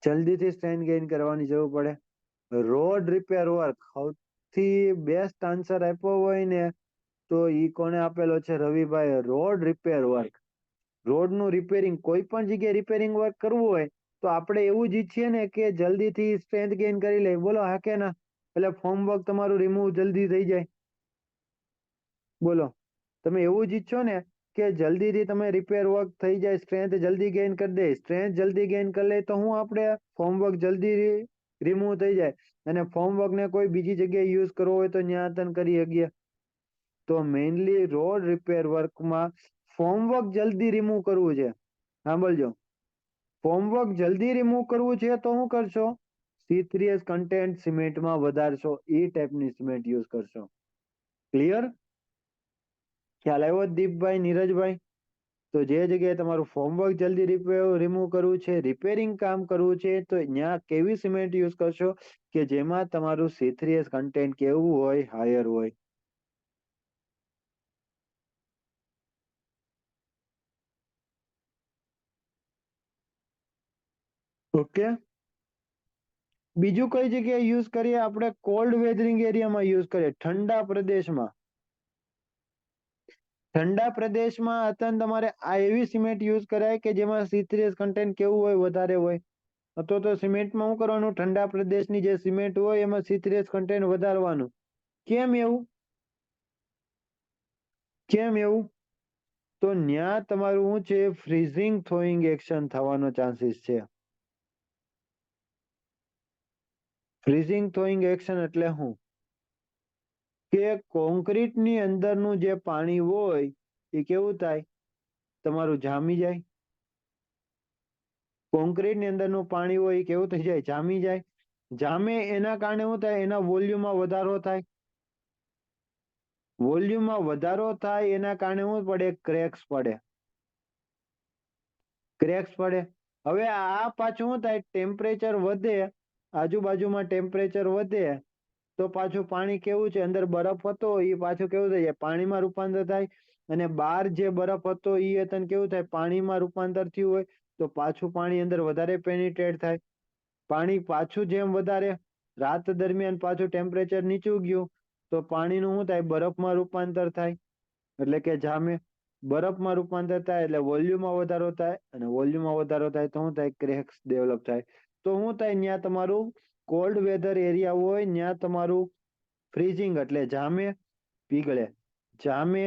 જલ્દીથી સ્ટ્રેન્થ ગેઇન કરવાની જરૂર પડે? Road repair work. સૌથી બેસ્ટ આન્સર આપ્યો હોય ને તો ઈ કોને આપેલો છે? રવિભાઈ. Road repair work. રોડનું રિપેરિંગ, કોઈ પણ જગ્યાએ રિપેરિંગ વર્ક કરવું હોય તો આપણે એવું જ ઈચ્છીએ ને કે જલ્દીથી સ્ટ્રેન્થ ગેઇન કરી લે. બોલો હા કે ના? એટલે ફોર્મ વર્ક તમારું રિમૂવ જલ્દી થઈ જાય. બોલો, તમે એવું જ ઈચ્છો ને કે જલ્દીથી તમે રિપેર વર્ક થઈ જાય, સ્ટ્રેન્થ જલ્દી ગેઇન કરી દે. સ્ટ્રેન્થ જલ્દી ગેઇન કરી લે તો હું આપણે ફોર્મ વર્ક જલ્દી રિમૂવ થઈ જાય, અને ફોર્મ વર્ક ને કોઈ બીજી જગ્યાએ યુઝ કરવો હોય તો ત્યાં તને કરી શકીએ. તો મેઇનલી રોડ રિપેર વર્કમાં ફોર્મવર્ક જલ્દી રિમૂવ કરવું છે. સાંભળજો, ફોર્મવર્ક જલ્દી રિમૂવ કરવું છે તો શું કરશો? C3S કન્ટેન્ટ સિમેન્ટમાં વધારશો. એ ટાઈપની સિમેન્ટ યુઝ કરશો. ક્લિયર? ખ્યાલ આવ્યો દીપભાઈ, નીરજભાઈ? તો જે જગ્યાએ તમારું ફોર્મવર્ક જલ્દી રિમૂવ કરવું છે, રિપેરિંગ કામ કરવું છે, તો ત્યાં કેવી સિમેન્ટ યુઝ કરશો કે જેમાં તમારું C3S કન્ટેન્ટ કેવું હોય? હાયર હોય. ઓકે. બીજું કઈ જગ્યાએ યુઝ કરીએ? આપણે કોલ્ડ વેધરિંગ એરિયામાં યુઝ કરીએ, ઠંડા પ્રદેશમાં. ઠંડા પ્રદેશમાં અત્યારે તમારે આ એવી સિમેન્ટ યુઝ કરાય કે જેમાં C3S કન્ટેન્ટ કેવું હોય? વધારે હોય. અથવા તો સિમેન્ટમાં શું કરવાનું? ઠંડા પ્રદેશની જે સિમેન્ટ હોય એમાં C3S કન્ટેન્ટ વધારવાનું. કેમ એવું? કેમ એવું? તો ન્યા તમારું શું છે? ફ્રીઝિંગ થોઈંગ એક્શન થવાનો ચાન્સીસ છે. ફ્રીઝિંગ થોઈંગ એક્શન એટલે શું? કે કોન્ક્રીટની અંદરનું જે પાણી હોય એ કેવું થાય? તમારું જામી જાય. કોન્ક્રીટ ની અંદરનું પાણી હોય એ કેવું થઈ જાય? જામી જાય. જામે એના કારણે શું થાય? એના વોલ્યુમમાં વધારો થાય. વોલ્યુમમાં વધારો થાય એના કારણે શું પડે? ક્રેક્સ પડે. ક્રેક્સ પડે. હવે આ પાછું શું થાય? ટેમ્પરેચર વધે, આજુબાજુમાં ટેમ્પરેચર વધે તો પાછું પાણી કેવું છે? અંદર બરફ હતો એ પાછું કેવું થઈ જાય? પાણીમાં રૂપાંતર થાય. અને બહાર જે બરફ હતો એ હતું કેવું થાય? પાણીમાં રૂપાંતર થયું હોય તો પાછું પાણી અંદર વધારે પેનિટ્રેટ થાય. પાણી પાછું જેમ વધારે રાત દરમિયાન પાછું ટેમ્પરેચર નીચું ગયું તો પાણીનું શું થાય? બરફમાં રૂપાંતર થાય, એટલે કે જામે. બરફમાં રૂપાંતર થાય એટલે વોલ્યુમમાં વધારો થાય, અને વોલ્યુમમાં વધારો થાય તો શું થાય? ક્રેક્સ ડેવલપ થાય. તો શું થાય? ત્યાં તમારું કોલ્ડ વેધર એરિયા હોય ત્યાં તમારું ફ્રીઝિંગ એટલે જામે પીગળે. જામે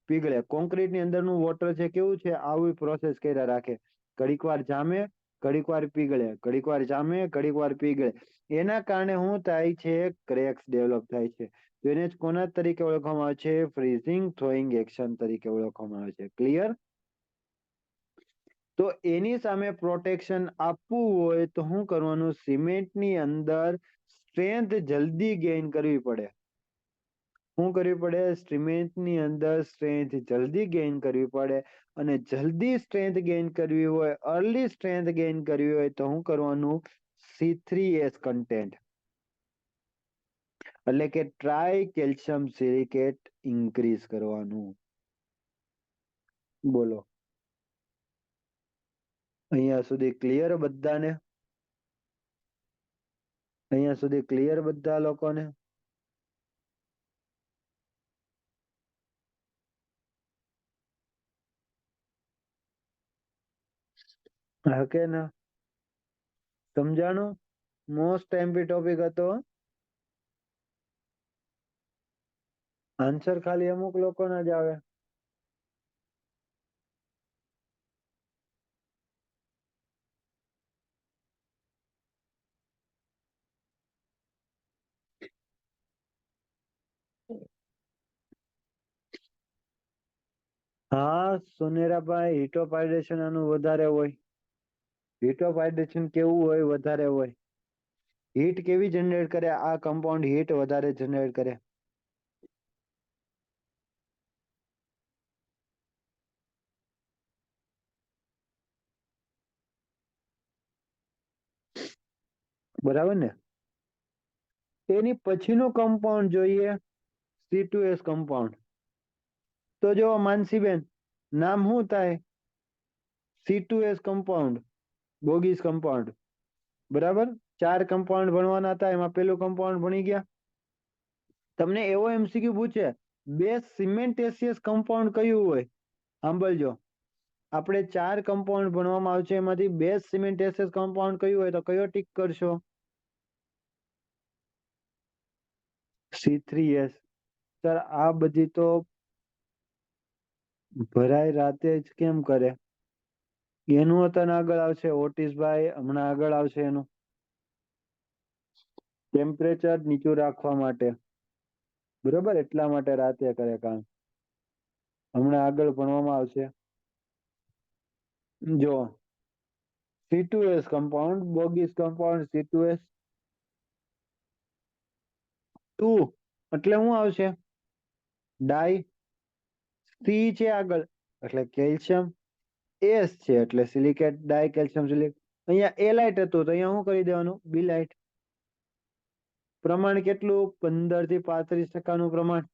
પીગળે. કોન્ક્રીટની અંદરનું વોટર છે કેવું છે? આવી પ્રોસેસ કર્યા રાખે. ઘડીક વાર જામે, ઘડીક વાર પીગળે, ઘડીક વાર જામે, ઘડીક વાર પીગળે. એના કારણે શું થાય છે? ક્રેક્સ ડેવલપ થાય છે. તો એને જ કોના તરીકે ઓળખવામાં આવે છે? ફ્રીઝિંગ થ્રોઈંગ એક્શન તરીકે ઓળખવામાં આવે છે. ક્લિયર? તો એની સામે પ્રોટેક્શન આપવું હોય તો શું કરવાનું? સિમેન્ટની અંદર સ્ટ્રેન્થ જલ્દી ગેઇન કરવી પડે. શું કરવી પડે? સિમેન્ટની અંદર સ્ટ્રેન્થ જલ્દી ગેઇન કરવી પડે. અને જલ્દી સ્ટ્રેન્થ ગેઇન કરવી હોય, અર્લી સ્ટ્રેન્થ ગેઇન કરવી હોય તો શું કરવાનું? C3S કન્ટેન્ટ એટલે કે ટ્રાય કેલ્શિયમ સિલિકેટ ઇન્ક્રીઝ કરવાનું. બોલો, અહીંયા સુધી ક્લિયર બધાને? અહીંયા સુધી ક્લિયર બધા લોકોને? હા કે ના? સમજાણું? મોસ્ટ એમપી ટોપિક હતો. આન્સર ખાલી અમુક લોકોના જ આવે. હા સુનેરાભાઈ, હીટ ઓફ હાઇડ્રેશન આનું વધારે હોય. હીટ ઓફ હાઇડ્રેશન કેવું હોય? વધારે હોય. હીટ કેવી જનરેટ કરે? આ કમ્પાઉન્ડ હીટ વધારે જનરેટ કરે. બરાબર ને? એની પછીનું કમ્પાઉન્ડ જોઈએ, C2S કમ્પાઉન્ડ. તો જો માનસીબેન, નામ શું થાય? C2S compound, બોગીસ compound. બરાબર? 4 કમ્પાઉન્ડ ભણવાના હતા, એમાં પેલું કમ્પાઉન્ડ ભણી ગયા. તમને એવો MCQ પૂછે, બે સિમેન્ટેસિયસ કમ્પાઉન્ડ કયું હોય? સાંભળજો, આપણે 4 કમ્પાઉન્ડ ભણવામાં આવશે, એમાંથી બે સિમેન્ટેસિયસ કમ્પાઉન્ડ કયું હોય? તો કયો ટીક કરશો? C3S. સર આ બધી તો ભરાય રાતે જ કેમ કરે? એનું વતન આગળ આવશે ઓટિસભાઈ, હમણાં આગળ આવશે એનું. ટેમ્પરેચર નીચું રાખવા માટે. બરોબર, એટલા માટે રાતે કરે કામ. હમણાં આગળ ભણવામાં આવશે. જો C2S કમ્પાઉન્ડ, બોગીસ કમ્પાઉન્ડ C2S 2 એટલે શું આવશે? ડાઈ. C છે આગળ એટલે કેલ્શિયમ. S છે એટલે સિલિકેટ, ડાઈ કેલ્શિયમ સિલિકેટ. અહીંયા એલાઇટ હતું તો અહીંયા શું કરી દેવાનું? બીલાઇટ. પ્રમાણ કેટલું? 15 થી 35% પ્રમાણ.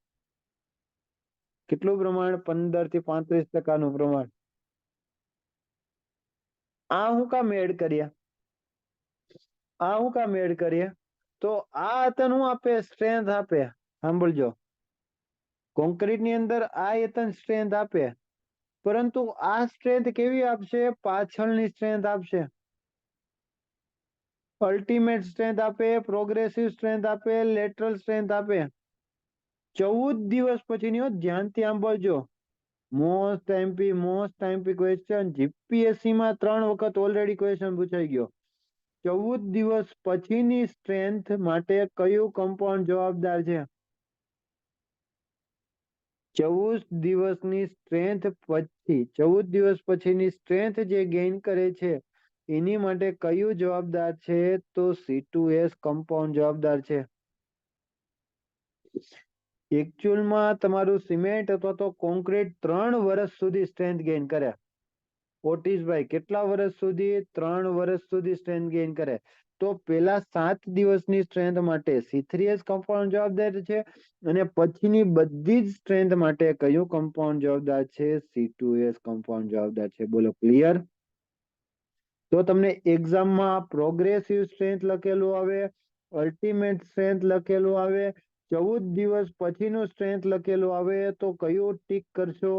કેટલું પ્રમાણ? 15 થી 35% પ્રમાણ. આ હું કામ એડ કર્યા? આ હું કામ એડ કરીએ? તો આ આતન હું આપે? સ્ટ્રેન્થ આપે. સાંભળજો, કોન્ક્રીટની અંદર આ આયતન સ્ટ્રેન્થ આપે, પરંતુ આ સ્ટ્રેન્થ કેવી આપશે? પાછળની સ્ટ્રેન્થ આપશે. અલ્ટિમેટ સ્ટ્રેન્થ આપે, પ્રોગ્રેસિવ સ્ટ્રેન્થ આપે, લેટરલ સ્ટ્રેન્થ આપે. 14 દિવસ પછીની, ધ્યાનથી સાંભળજો. મોસ્ટ એમપી ક્વેશ્ચન, જીપીએસસી માં 3 વખત ઓલરેડી ક્વેશ્ચન પૂછાઈ ગયો. 14 દિવસ પછીની સ્ટ્રેન્થ માટે કયું કમ્પાઉન્ડ જવાબદાર છે? 14 દિવસની સ્ટ્રેન્થ પછી 14 દિવસ પછીની સ્ટ્રેન્થ જે ગેઇન કરે છે એની માટે કયું જવાબદાર છે? તો C2S કમ્પાઉન્ડ જવાબદાર છે. એકચ્યુઅલમાં તમારું સિમેન્ટ અથવા તો કોન્ક્રીટ 3 વર્ષ સુધી સ્ટ્રેન્થ ગેઇન કરે. ઓટીશભાઈ કેટલા વર્ષ સુધી? 3 વર્ષ સુધી સ્ટ્રેન્થ ગેઇન કરે. તો પેલા 7 દિવસની સ્ટ્રેન્થ માટે C3S કમ્પાઉન્ડ જવાબદાર છે અને પછીની બધી જ સ્ટ્રેન્થ માટે કયું કમ્પાઉન્ડ જવાબદાર છે? C2S કમ્પાઉન્ડ જવાબદાર છે. બોલો ક્લિયર? તો તમને એક્ઝામમાં પ્રોગ્રેસિવ સ્ટ્રેન્થ લખેલું આવે, અલ્ટિમેટ સ્ટ્રેન્થ લખેલું આવે, 14 દિવસ પછીનું સ્ટ્રેન્થ લખેલું આવે તો કયું ટીક કરશો?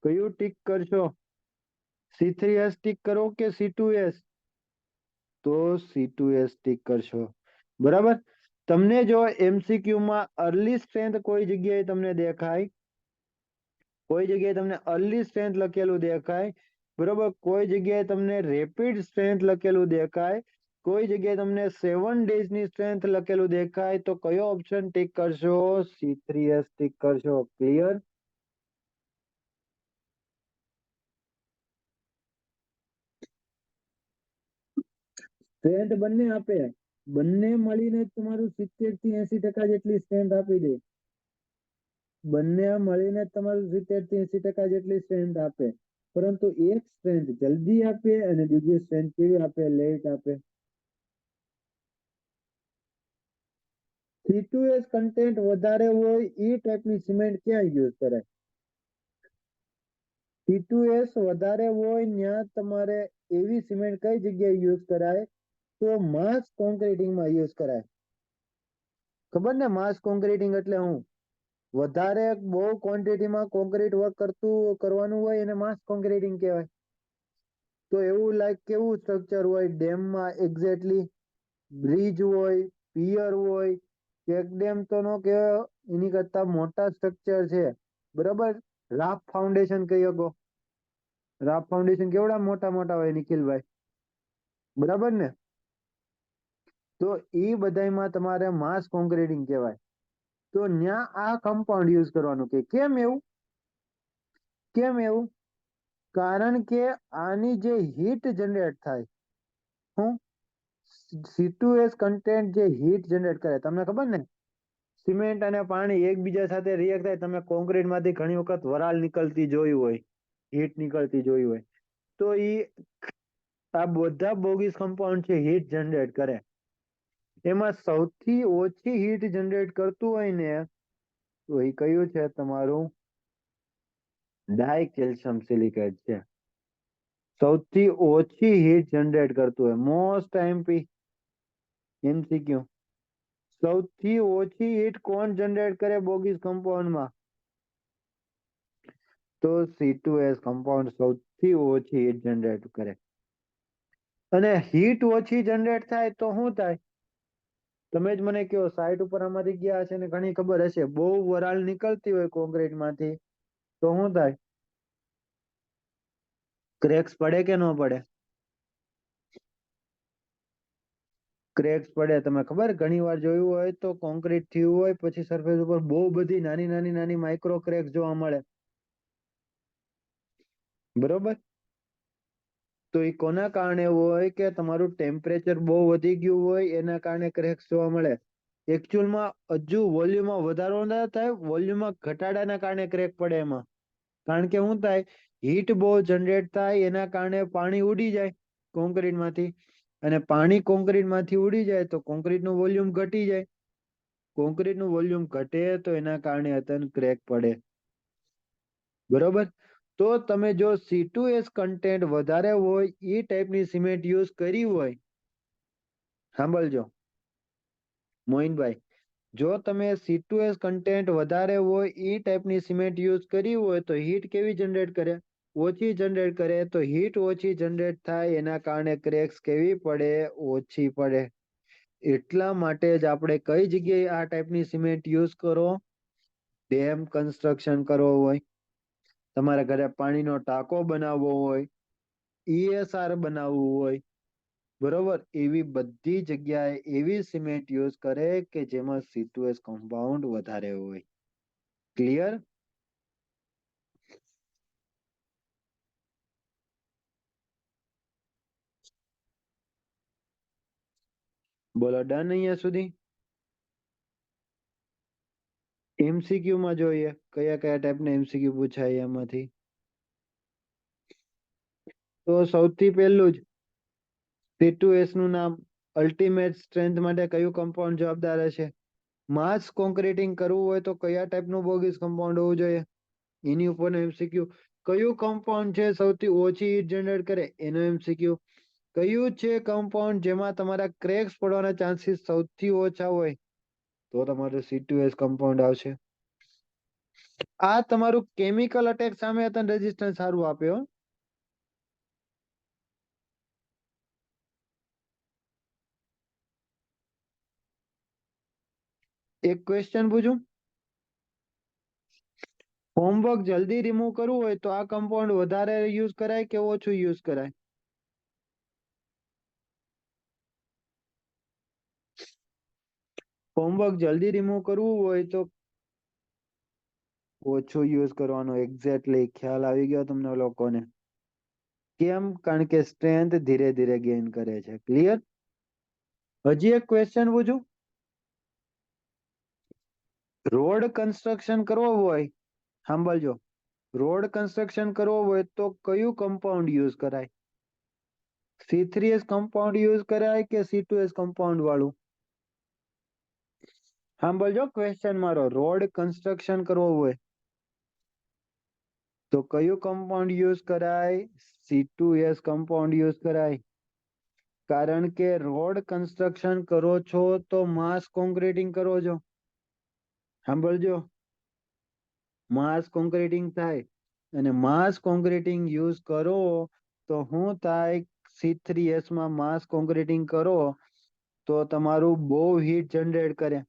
કયું ટીક કરશો? C3S ટીક કરો કે C2S? તો C2S ટીક કરશો. બરાબર. તમને જો MCQ માં અર્લી સ્ટ્રેન્થ કોઈ જગ્યાએ તમને દેખાય, કોઈ જગ્યાએ તમને અર્લી સ્ટ્રેન્થ લખેલું દેખાય, બરોબર, કોઈ જગ્યાએ તમને રેપિડ સ્ટ્રેન્થ લખેલું દેખાય, કોઈ જગ્યાએ તમને 7 days ની સ્ટ્રેન્થ લખેલું દેખાય તો કયો ઓપ્શન ટીક કરશો? C3S ટીક કરશો. ક્લિયર? સ્ટ્રેન્થ બંને આપે, બંને મળીને તમારું 70 થી 80% જેટલી સ્ટ્રેન્થ આપી દે. બંને મળીને તમારું 70 થી 80% જેટલી સ્ટ્રેન્થ આપે, પરંતુ એક સ્ટ્રેન્થ જલ્દી આપે અને બીજી સ્ટ્રેન્થ કેવી આપે? લેટ આપે. C2S કન્ટેન્ટ વધારે હોય એ ટાઈપની સિમેન્ટ ક્યાં યુઝ કરાય? C2S વધારે હોય ત્યાં તમારે એવી સિમેન્ટ કઈ જગ્યાએ યુઝ કરાય? તો માસ કોન્ક્રીટિંગમાં યુઝ કરાય. ખબર ને માસ કોન્ક્રીટિંગ એટલે હું? વધારે બહુ ક્વોન્ટિટીમાં કોન્ક્રીટ વર્ક કરવાનું હોય એને માસ કોન્ક્રીટિંગ કહેવાય. તો એવું લાઈક કેવું સ્ટ્રક્ચર હોય ડેમમાં? એક્ઝેક્ટલી બ્રિજ હોય, પિયર હોય, ચેક ડેમ તો નો કહેવાય, એની કરતા મોટા સ્ટ્રક્ચર છે, બરાબર. રાફ ફાઉન્ડેશન કહી શકો. રાફ ફાઉન્ડેશન કેવડા મોટા મોટા હોય નિખિલભાઈ? બરાબર ને? તો એ બધામાં તમારે માસ કોન્ક્રીટિંગ કહેવાય. તો ત્યાં આ કમ્પાઉન્ડ યુઝ કરવાનું. કે કેમ એવું? કેમ એવું? કારણ કે આની જે હીટ જનરેટ થાય, હું C2S કન્ટેન્ટ જે હીટ જનરેટ કરે, તમને ખબર ને સિમેન્ટ અને પાણી એકબીજા સાથે રિએક્ટ થાય, તમે કોન્ક્રીટ માંથી ઘણી વખત વરાળ નીકળતી જોઈ હોય, હીટ નીકળતી જોઈ હોય, તો આ બધા બોગીસ કમ્પાઉન્ડ છે હીટ જનરેટ કરે. એમાં સૌથી ઓછી હીટ જનરેટ કરતું હોય ને તો એ કયું છે? તમારું ડાઈ કેલ્શિયમ સિલિકેટ છે. સૌથી ઓછી હીટ જનરેટ કરતું હોય. Most MP MCQ. સૌથી ઓછી હીટ કોણ જનરેટ કરે બોગીસ કમ્પાઉન્ડમાં? તો C2S કમ્પાઉન્ડ સૌથી ઓછી હીટ જનરેટ કરે. અને હીટ ઓછી જનરેટ થાય તો શું થાય? તમે જ મને કહો. સાઈટ ઉપર આમાંથી ગયા હશે ને ઘણી ખબર હશે, બહુ વરાળ નીકળતી હોય કોન્ક્રીટ માંથી તો શું થાય? ક્રેક્સ પડે કે ન પડે? ક્રેક્સ પડે. તમે ખબર ઘણી વાર જોયું હોય તો કોન્ક્રીટ થયું હોય પછી સરફેસ ઉપર બહુ બધી નાની નાની નાની માઇક્રો ક્રેક્સ જોવા મળે, બરોબર. તો એ કોના કારણે હોય? કે તમારું ટેમ્પરેચર બહુ વધી ગયું હોય એના કારણે ક્રેક્સ જોવા મળે. એકચ્યુઅલમાં હજુ વોલ્યુમમાં વધારો ના થાય, વોલ્યુમમાં ઘટાડાના કારણે ક્રેક પડે એમાં. કારણ કે શું થાય? હીટ બહુ જનરેટ થાય એના કારણે પાણી ઉડી જાય કોન્ક્રીટ માંથી, અને પાણી કોન્ક્રીટ માંથી ઉડી જાય તો કોન્ક્રીટ નું વોલ્યુમ ઘટી જાય. કોન્ક્રીટ નું વોલ્યુમ ઘટે તો એના કારણે અતન ક્રેક પડે. બરોબર. તો તમે જો C2S કન્ટેન્ટ વધારે હોય એ ટાઈપની સિમેન્ટ યુઝ કરી હોય, સાંભળજો મોહિનભાઈ, જો તમે C2S કન્ટેન્ટ વધારે હોય એ ટાઈપની સિમેન્ટ યુઝ કરી હોય તો હીટ કેવી જનરેટ કરે? ઓછી જનરેટ કરે. તો હીટ ઓછી જનરેટ થાય એના કારણે ક્રેક્સ કેવી પડે? ઓછી પડે. એટલા માટે જ આપણે કઈ જગ્યાએ આ ટાઈપની સિમેન્ટ યુઝ કરો? ડેમ કન્સ્ટ્રક્શન કરવો હોય, તમારા ઘરે પાણીનો ટાંકો બનાવવો હોય, ESR બનાવવું હોય, બરોબર, એવી બધી જગ્યાએ એવી સિમેન્ટ યુઝ કરે કે જેમાં C2S કમ્પાઉન્ડ વધારે હોય. ક્લિયર? બોલો ડન અહીંયા સુધી? એમસીક્યુ માં જોઈએ કયા કયા ટાઈપના એમસીક્યુ પૂછાય એમાંથી. તો સૌથી પહેલું જ C2S નું નામ, અલ્ટિમેટ સ્ટ્રેન્થ માટે કયું કમ્પાઉન્ડ જવાબદાર હશે? માસ કોન્ક્રીટિંગ કરવું હોય તો કયા ટાઈપનું બોગીસ કમ્પાઉન્ડ હોવું જોઈએ? એની ઉપરનો એમસીક્યુ. કયું કમ્પાઉન્ડ છે સૌથી ઓછી હીટ જનરેટ કરે? એનો એમસીક્યુ. કયું છે કમ્પાઉન્ડ જેમાં તમારા ક્રેક્સ પડવાના ચાન્સીસ સૌથી ઓછા હોય? તો તમારું C2S કમ્પાઉન્ડ આવશે. આ તમારું કેમિકલ અટેક સામે તને રેઝિસ્ટન્સ સારું આપે હો. એક ક્વેશ્ચન પૂછું? હોમવર્ક જલ્દી રિમૂવ કરવું હોય તો આ કમ્પાઉન્ડ વધારે યુઝ કરાય કે ઓછું યુઝ કરાય? હોમવર્ક જલ્દી રિમૂવ કરવું હોય તો ઓછું યુઝ કરવાનો. એક્ઝેક્ટલી ખ્યાલ આવી ગયો તમને લોકોને. કેમ? કારણ કે સ્ટ્રેન્થ ધીરે ધીરે ગેઇન કરે છે. ક્લિયર? હજી એક ક્વેશ્ચન પૂછું? રોડ કન્સ્ટ્રક્શન કરવો હોય, સાંભળજો, રોડ કન્સ્ટ્રક્શન કરવો હોય તો કયું કમ્પાઉન્ડ યુઝ કરાય? C3S કમ્પાઉન્ડ યુઝ કરાય કે C2S કમ્પાઉન્ડ વાળું? સાંભળજો ક્વેશ્ચન મારો. રોડ કન્સ્ટ્રક્શન કરવો હોય તો કયું કમ્પાઉન્ડ યુઝ કરાય? C2S કમ્પાઉન્ડ યુઝ કરાય. કારણ કે રોડ કન્સ્ટ્રક્શન કરો છો તો માસ કોન્ક્રીટિંગ કરો છો. સાંભળજો, માસ કોન્ક્રીટિંગ થાય અને માસ કોન્ક્રીટિંગ યુઝ કરો તો શું થાય? C3S માં માસ કોન્ક્રીટિંગ કરો તો તમારું બહુ હીટ જનરેટ કરે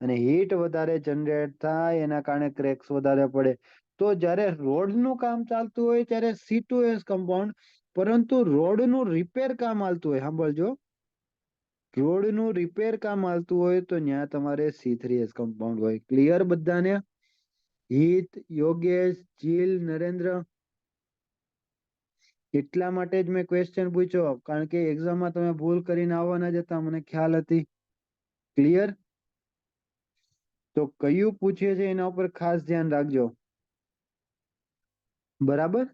અને હીટ વધારે જનરેટ થાય એના કારણે ક્રેક્સ વધારે પડે. તો જ્યારે રોડનું કામ ચાલતું હોય ત્યારે C2S કમ્પાઉન્ડ, પરંતુ રોડનું રિપેર કામ હાલતું હોય, સાંભળજો, રોડનું રિપેર કામ હાલતું હોય તો ત્યાં તમારે C3S કમ્પાઉન્ડ હોય. ક્લિયર બધાને? હિત, યોગેશ, જીલ, નરેન્દ્ર? એટલા માટે જ મેં ક્વેશ્ચન પૂછ્યો, કારણ કે એક્ઝામમાં તમે ભૂલ કરીને આવવાના જ હતા, મને ખ્યાલ હતી. ક્લિયર? તો કયું પૂછે છે એના ઉપર ખાસ ધ્યાન રાખજો. બરાબર?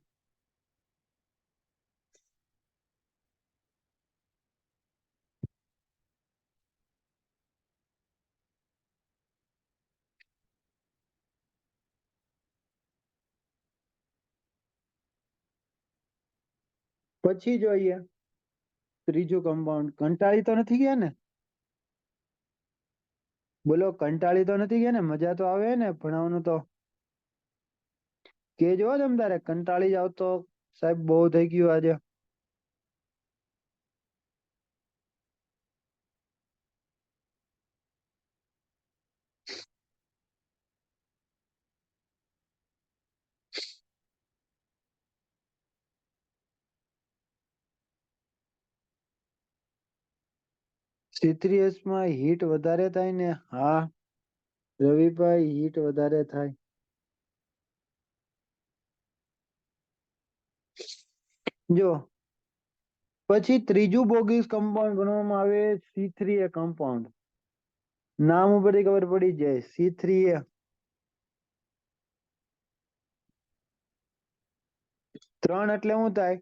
પછી જોઈએ ત્રીજું કમ્પાઉન્ડ. કંટાળી તો નથી ગયા ને? બોલો, કંટાળી તો નથી ગયા ને? મજા તો આવે ને ભણાવવાનું તો? કેજો તમ તારે કંટાળી જાવ તો સાહેબ બહુ થઈ ગયું આજે. C3S માં હીટ વધારે થાય ને? હા રવિભાઈ, હીટ વધારે થાય. જો પછી ત્રીજું બોગીસ કમ્પાઉન્ડ ગણવામાં આવે C3A કમ્પાઉન્ડ. નામ ઉપરથી ખબર પડી જાય. C3A 3 એટલે શું થાય?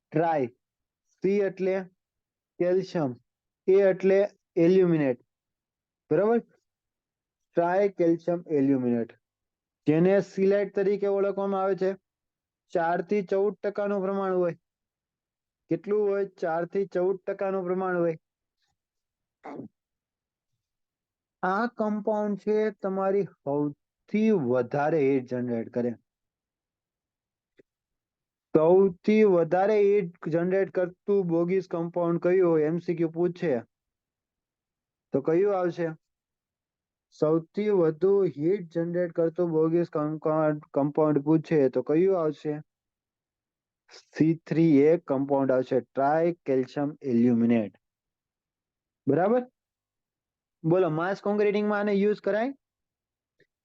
ટ્રાય. C એટલે કેલ્શિયમ, A એટલે એલ્યુમિનેટ. બરાબર? ટ્રાય કેલ્શિયમ એલ્યુમિનેટ, જેને સિલાઇટ તરીકે ઓળખવામાં આવે છે. 4 થી 14% નું પ્રમાણ હોય. કેટલું હોય? 4 થી 14% નું પ્રમાણ હોય. આ કમ્પાઉન્ડ છે તમારી સૌથી વધારે હીટ જનરેટ કરે. સૌથી વધારે હીટ જનરેટ કરતું બોગીસ કમ્પાઉન્ડ કયું હોય? MCQ પૂછે તો કયું આવશે? સૌથી વધુ હીટ જનરેટ કરતું બોગીસ કમ્પાઉન્ડ પૂછે તો કયું આવશે? C3A કમ્પાઉન્ડ આવશે, ટ્રાય કેલ્શિયમ એલ્યુમિનેટ. બરાબર? બોલો, માસ કોન્ક્રીટિંગમાં આને યુઝ કરાય?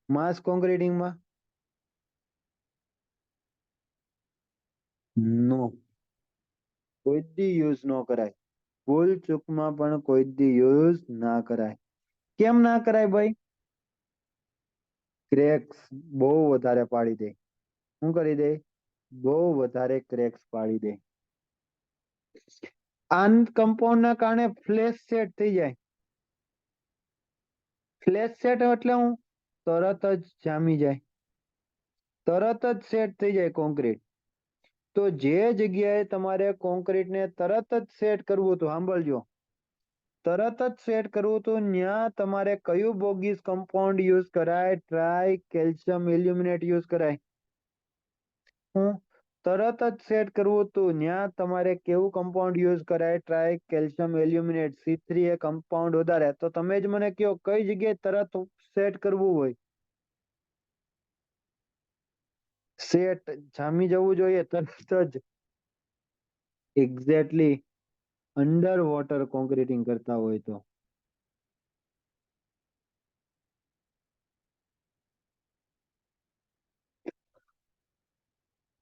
માસ કોન્ક્રીટિંગમાં નો, કોઈ દી યુઝ ન કરાય. ભૂલ ચૂકમાં પણ કોઈ દી યુઝ ના કરાય. કેમ ના કરાય ભાઈ? ક્રેક્સ બહુ વધારે પાડી દે. શું કરી દે? બહુ વધારે ક્રેક્સ પાડી દે. આન કમ્પાઉન્ડ ના કારણે ફ્લેશ સેટ થઈ જાય. ફ્લેશ સેટ એટલે હું તરત જ જામી જાય, તરત જ સેટ થઈ જાય કોન્ક્રીટ. તો જે જગ્યાએ તમારે કોન્ક્રીટને તરત જ સેટ કરવું હતું, સાંભળજો, તરત જ સેટ કરવું હતું, ત્યાં તમારે કયું બોગીસ કમ્પાઉન્ડ યુઝ કરાય? ટ્રાય કેલ્શિયમ એલ્યુમિનેટ યુઝ કરાય. હું તરત જ સેટ કરવું હતું, ત્યાં તમારે કેવું કમ્પાઉન્ડ યુઝ કરાય? Try calcium aluminate. C3 એ કમ્પાઉન્ડ વધારે. તો તમે જ મને કહો કઈ જગ્યાએ તરત સેટ કરવું હોય? સેટ જામી જવું જોઈએ તરત જ. એક્ઝેક્ટલી, અંડર વોટર કોન્ક્રીટિંગ કરતા હોય તો.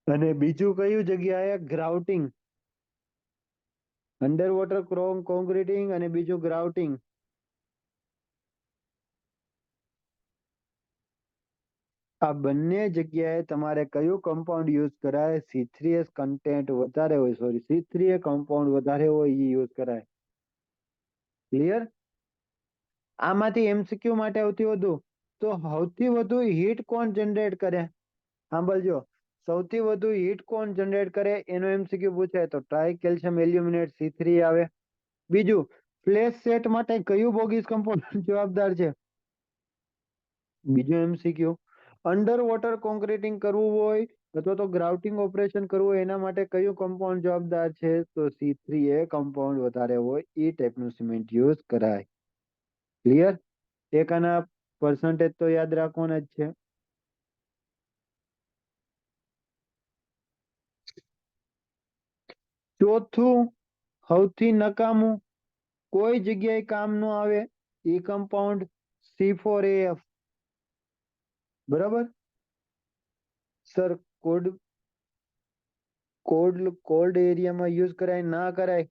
અને બીજું કયું જગ્યાએ? ગ્રાઉટિંગ. અંડર વોટર કોન્ક્રીટિંગ અને બીજું ગ્રાઉટિંગ. આ બંને જગ્યાએ તમારે કયું કમ્પાઉન્ડ યુઝ કરાય? C3S કન્ટેન્ટ વધારે હોય, સોરી C3A કમ્પાઉન્ડ વધારે હોય એ યુઝ કરાય. ક્લિયર? આમાંથી MCQ માટે સૌથી વધુ, તો સૌથી વધુ હીટ કોણ જનરેટ કરે? સાંભળજો, સૌથી વધુ હીટ કોણ જનરેટ કરે એનો MCQ પૂછાય તો ટ્રાય કેલ્શિયમ એલ્યુમિનેટ C3 આવે. બીજું, ફ્લેશ સેટ માટે કયું બોગીસ કમ્પાઉન્ડ જવાબદાર છે? બીજું MCQ, અંડર વોટર કોન્ક્રીટિંગ કરવું હોય અથવા તો ગ્રાઉટિંગ ઓપરેશન કરવું હોય એના માટે કયું કમ્પાઉન્ડ જવાબદાર છે? તો C3A કમ્પાઉન્ડ વધારે હોય એ ટાઈપનું સિમેન્ટ યુઝ કરાય. ક્લિયર? એક આના પર્સન્ટેજ તો યાદ રાખવાના જ છે. ચોથું, સૌથી નકામું, કોઈ જગ્યાએ કામ ન આવે એ કમ્પાઉન્ડ C4AF. બરાબર સર? કોલ્ડ એરિયામાં યુઝ કરાય ના કરાય?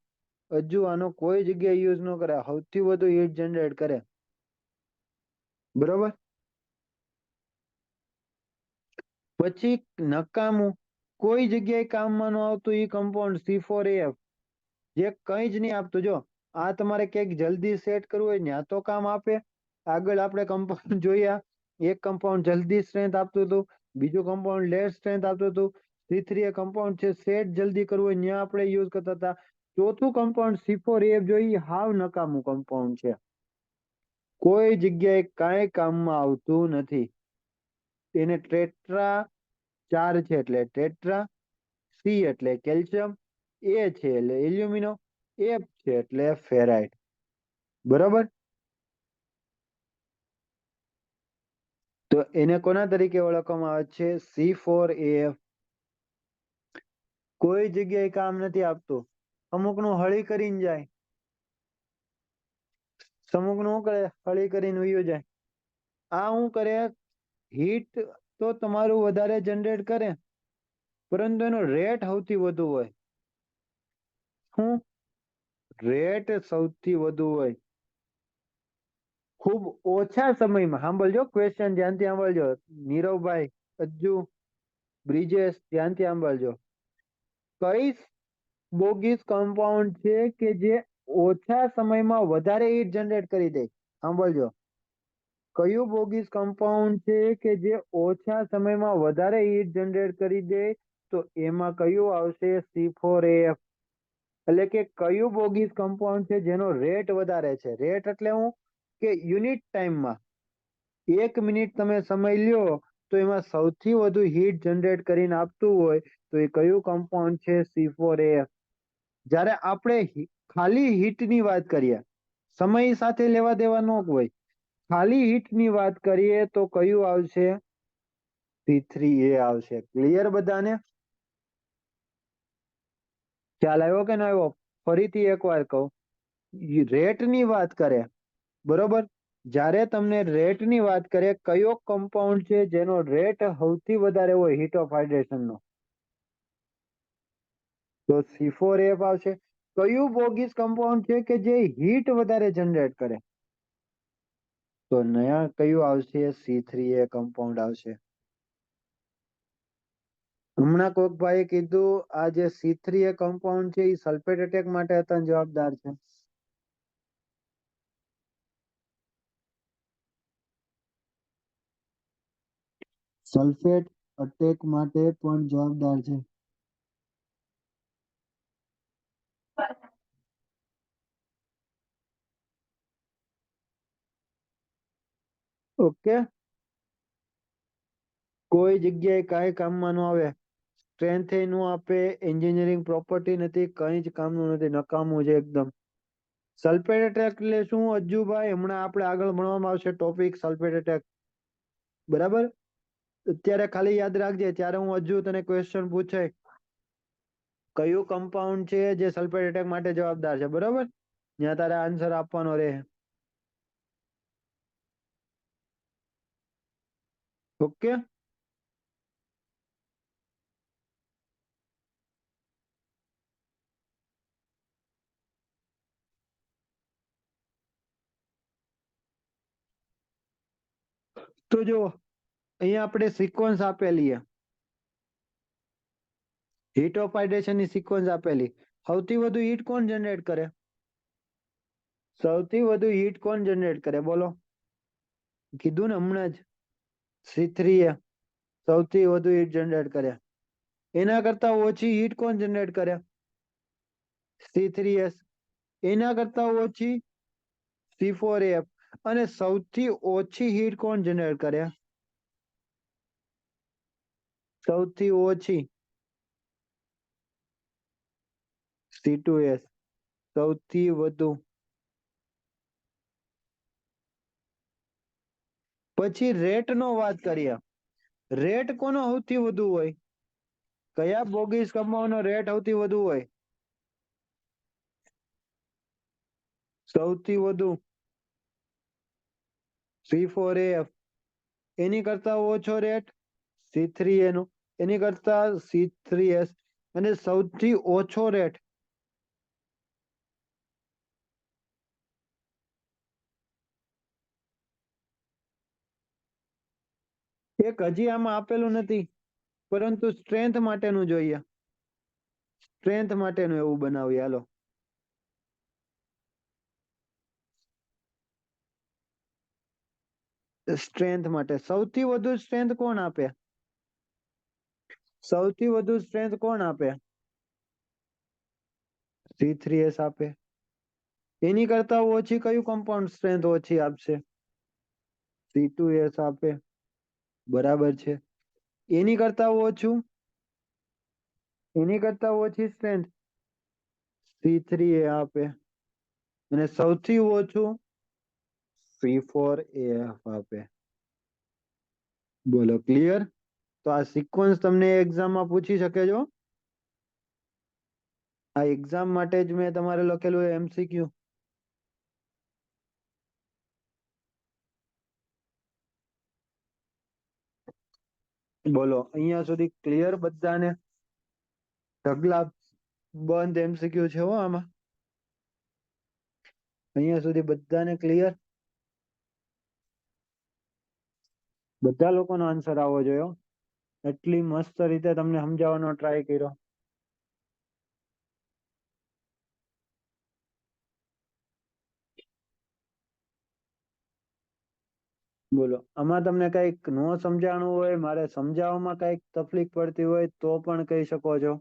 હજુ આનો કોઈ જગ્યાએ યુઝ ન કરાય, સૌથી વધુ હીટ જનરેટ કરે. બરોબર? પછી નકામું, કોઈ જગ્યાએ કામમાં ન આવતું એ કમ્પાઉન્ડ C4AF, જે કઈ જ નહીં આપતું. જો આ તમારે ક્યાંક જલ્દી સેટ કરવું હોય ત્યાં તો કામ આપે. આગળ આપણે કમ્પાઉન્ડ જોયા, એક કમ્પાઉન્ડ જલ્દી સ્ટ્રેન્થ આપતું હતું, બીજું કમ્પાઉન્ડ લેસ સ્ટ્રેન્થ આપતું હતું. C3A કમ્પાઉન્ડ છે સેટ જલ્દી કરવું હોય ત્યાં આપણે યુઝ કરતા હતા. ચોથું કમ્પાઉન્ડ C4AF જોઈએ હાવ નકામું કમ્પાઉન્ડ છે, કોઈ જગ્યાએ કાંઈ કામમાં આવતું નથી. એને ટેટ્રા 4 છે એટલે ટેટ્રા, C એટલે કેલ્શિયમ, A છે એટલે એલ્યુમિનો, F છે એટલે ફેરાઇટ. બરોબર? તો એને કોના તરીકે ઓળખવામાં આવે છે? C4AF. કોઈ જગ્યાએ કામ નથી આપતું, અમુકનું હળી કરીને જાય, અમુકનું શું કરે? હળી કરીને વયું જાય. આ શું કરે? હીટ તો તમારું વધારે જનરેટ કરે, પરંતુ એનો રેટ સૌથી વધુ હોય. શું? રેટ સૌથી વધુ હોય. ખૂબ ઓછા સમયમાં, સાંભળજો ક્વેશ્ચન ધ્યાનથી સાંભળજો નીરવભાઈ, અજ્જુ, બ્રિજેશ, ધ્યાનથી સાંભળજો. કઈ બોગીસ કમ્પાઉન્ડ છે કે જે ઓછા સમયમાં વધારે હીટ જનરેટ કરી દે? સાંભળજો, કયું બોગીસ કમ્પાઉન્ડ છે કે જે ઓછા સમયમાં વધારે હીટ જનરેટ કરી દે? તો એમાં કયું આવશે? C4AF. એટલે કે કયું બોગીસ કમ્પાઉન્ડ છે જેનો રેટ વધારે છે? રેટ એટલે હું કે યુનિટ ટાઈમમાં, 1 મિનિટ તમે સમય લ્યો તો એમાં સૌથી વધુ હીટ જનરેટ કરીને આપતું હોય તો એ કયું કમ્પાઉન્ડ છે? C4AF. જ્યારે આપણે ખાલી હીટની વાત કરીએ, સમય સાથે લેવા દેવા ન હોય, ખાલી હીટની વાત કરીએ તો કયું આવશે? C3A આવશે. ક્લિયર બધાને? ખ્યાલ આવ્યો કે ના આવ્યો? ફરીથી એકવાર કહું, રેટની વાત કરે, બરોબર, જ્યારે તમને રેટ ની વાત કરે કયો કમ્પાઉન્ડ છે જેનો રેટ સૌથી વધારે હોય હીટ ઓફ હાઇડ્રેશન નો, તો C4F આવશે. કયું બોગીસ કમ્પાઉન્ડ છે કે જે હીટ વધારે જનરેટ કરે, તો નયા કયું આવશે? C3A કમ્પાઉન્ડ આવશે. હમણાં કોક ભાઈ કીધું આ જે C3A કમ્પાઉન્ડ છે એ સલ્ફેટ અટેક માટે હતા જવાબદાર છે. સલ્ફેટ અટેક માટે પણ જવાબદાર છે. ઓકે, કોઈ જગ્યાએ કાંઈ કામમાં ન આવે, સ્ટ્રેન્થ નું આપે, એન્જિનિયરિંગ પ્રોપર્ટી નથી, કઈ જ કામનું નથી, નકામું છે એકદમ. સલ્ફેટ અટેક એટલે શું અજ્જુભાઈ? હમણાં આપણે આગળ ભણવામાં આવશે ટોપિક સલ્ફેટ અટેક, બરાબર? અત્યારે ખાલી યાદ રાખજે, ત્યારે હું હજુ તને ક્વેશ્ચન પૂછાય કયું કમ્પાઉન્ડ છે જે સલ્ફેટ અટેક માટે જવાબદાર છે, બરાબર? ત્યાં તારે આન્સર આપવાનો રહે. ઓકે, તો જો અહીંયા આપણે સિક્વન્સ આપેલી છે, હીટ ઓફ હાઇડ્રેશન ની સિક્વન્સ આપેલી. સૌથી વધુ હીટ કોણ જનરેટ કરે? સૌથી વધુ હીટ કોણ જનરેટ કરે બોલો? કીધું ને હમણાં જ, C3A સૌથી વધુ હીટ જનરેટ કરે. એના કરતા ઓછી હીટ કોણ જનરેટ કરે? C3S. એના કરતા ઓછી C4F. અને સૌથી ઓછી હીટ કોણ જનરેટ કરે? સૌથી ઓછી C2S. સૌથી વધુ પછી રેટ નો વાત કરીએ. રેટ કોનો સૌથી વધુ હોય? કયા બોગીસ કમ્પાઉન્ડ નો રેટ સૌથી વધુ હોય? સૌથી વધુ C4AF. એની કરતા ઓછો રેટ C3A નો, એની કરતા C3S, અને સૌથી ઓછો રેટ એક હજી આમાં આપેલું નથી, પરંતુ સ્ટ્રેન્થ માટેનું જોઈએ. સ્ટ્રેન્થ માટેનું એવું બનાવીએ, હાલો. સ્ટ્રેન્થ માટે સૌથી વધુ સ્ટ્રેન્થ કોણ આપે? સૌથી વધુ સ્ટ્રેન્થ કોણ આપે? C3S આપે. એની કરતા ઓછી કયું કમ્પાઉન્ડ સ્ટ્રેન્થ ઓછી આપશે? C2S આપે. બરાબર છે. એની કરતા ઓછું, એની કરતા ઓછી સ્ટ્રેન્થ C3A આપે. અને સૌથી ઓછું C4AF આપે. બોલો ક્લિયર? તો આ સિક્વન્સ તમને એક્ઝામમાં પૂછી શકે છો. આ એક્ઝામ માટે જ મેં તમારે લખેલું MCQ. બોલો અહીંયા સુધી ક્લિયર બધાને? ઢગલા બંધ MCQ છે હો આમાં. અહીંયા સુધી બધાને ક્લિયર? બધા લોકોનો આન્સર આવવો જોઈએ. એટલી મસ્ત રીતે તમને સમજાવવાનો ટ્રાય કર્યો. બોલો આમાં તમને કઈક ન સમજાણું હોય, મારે સમજાવવામાં કઈક તકલીફ પડતી હોય તો પણ કહી શકો છો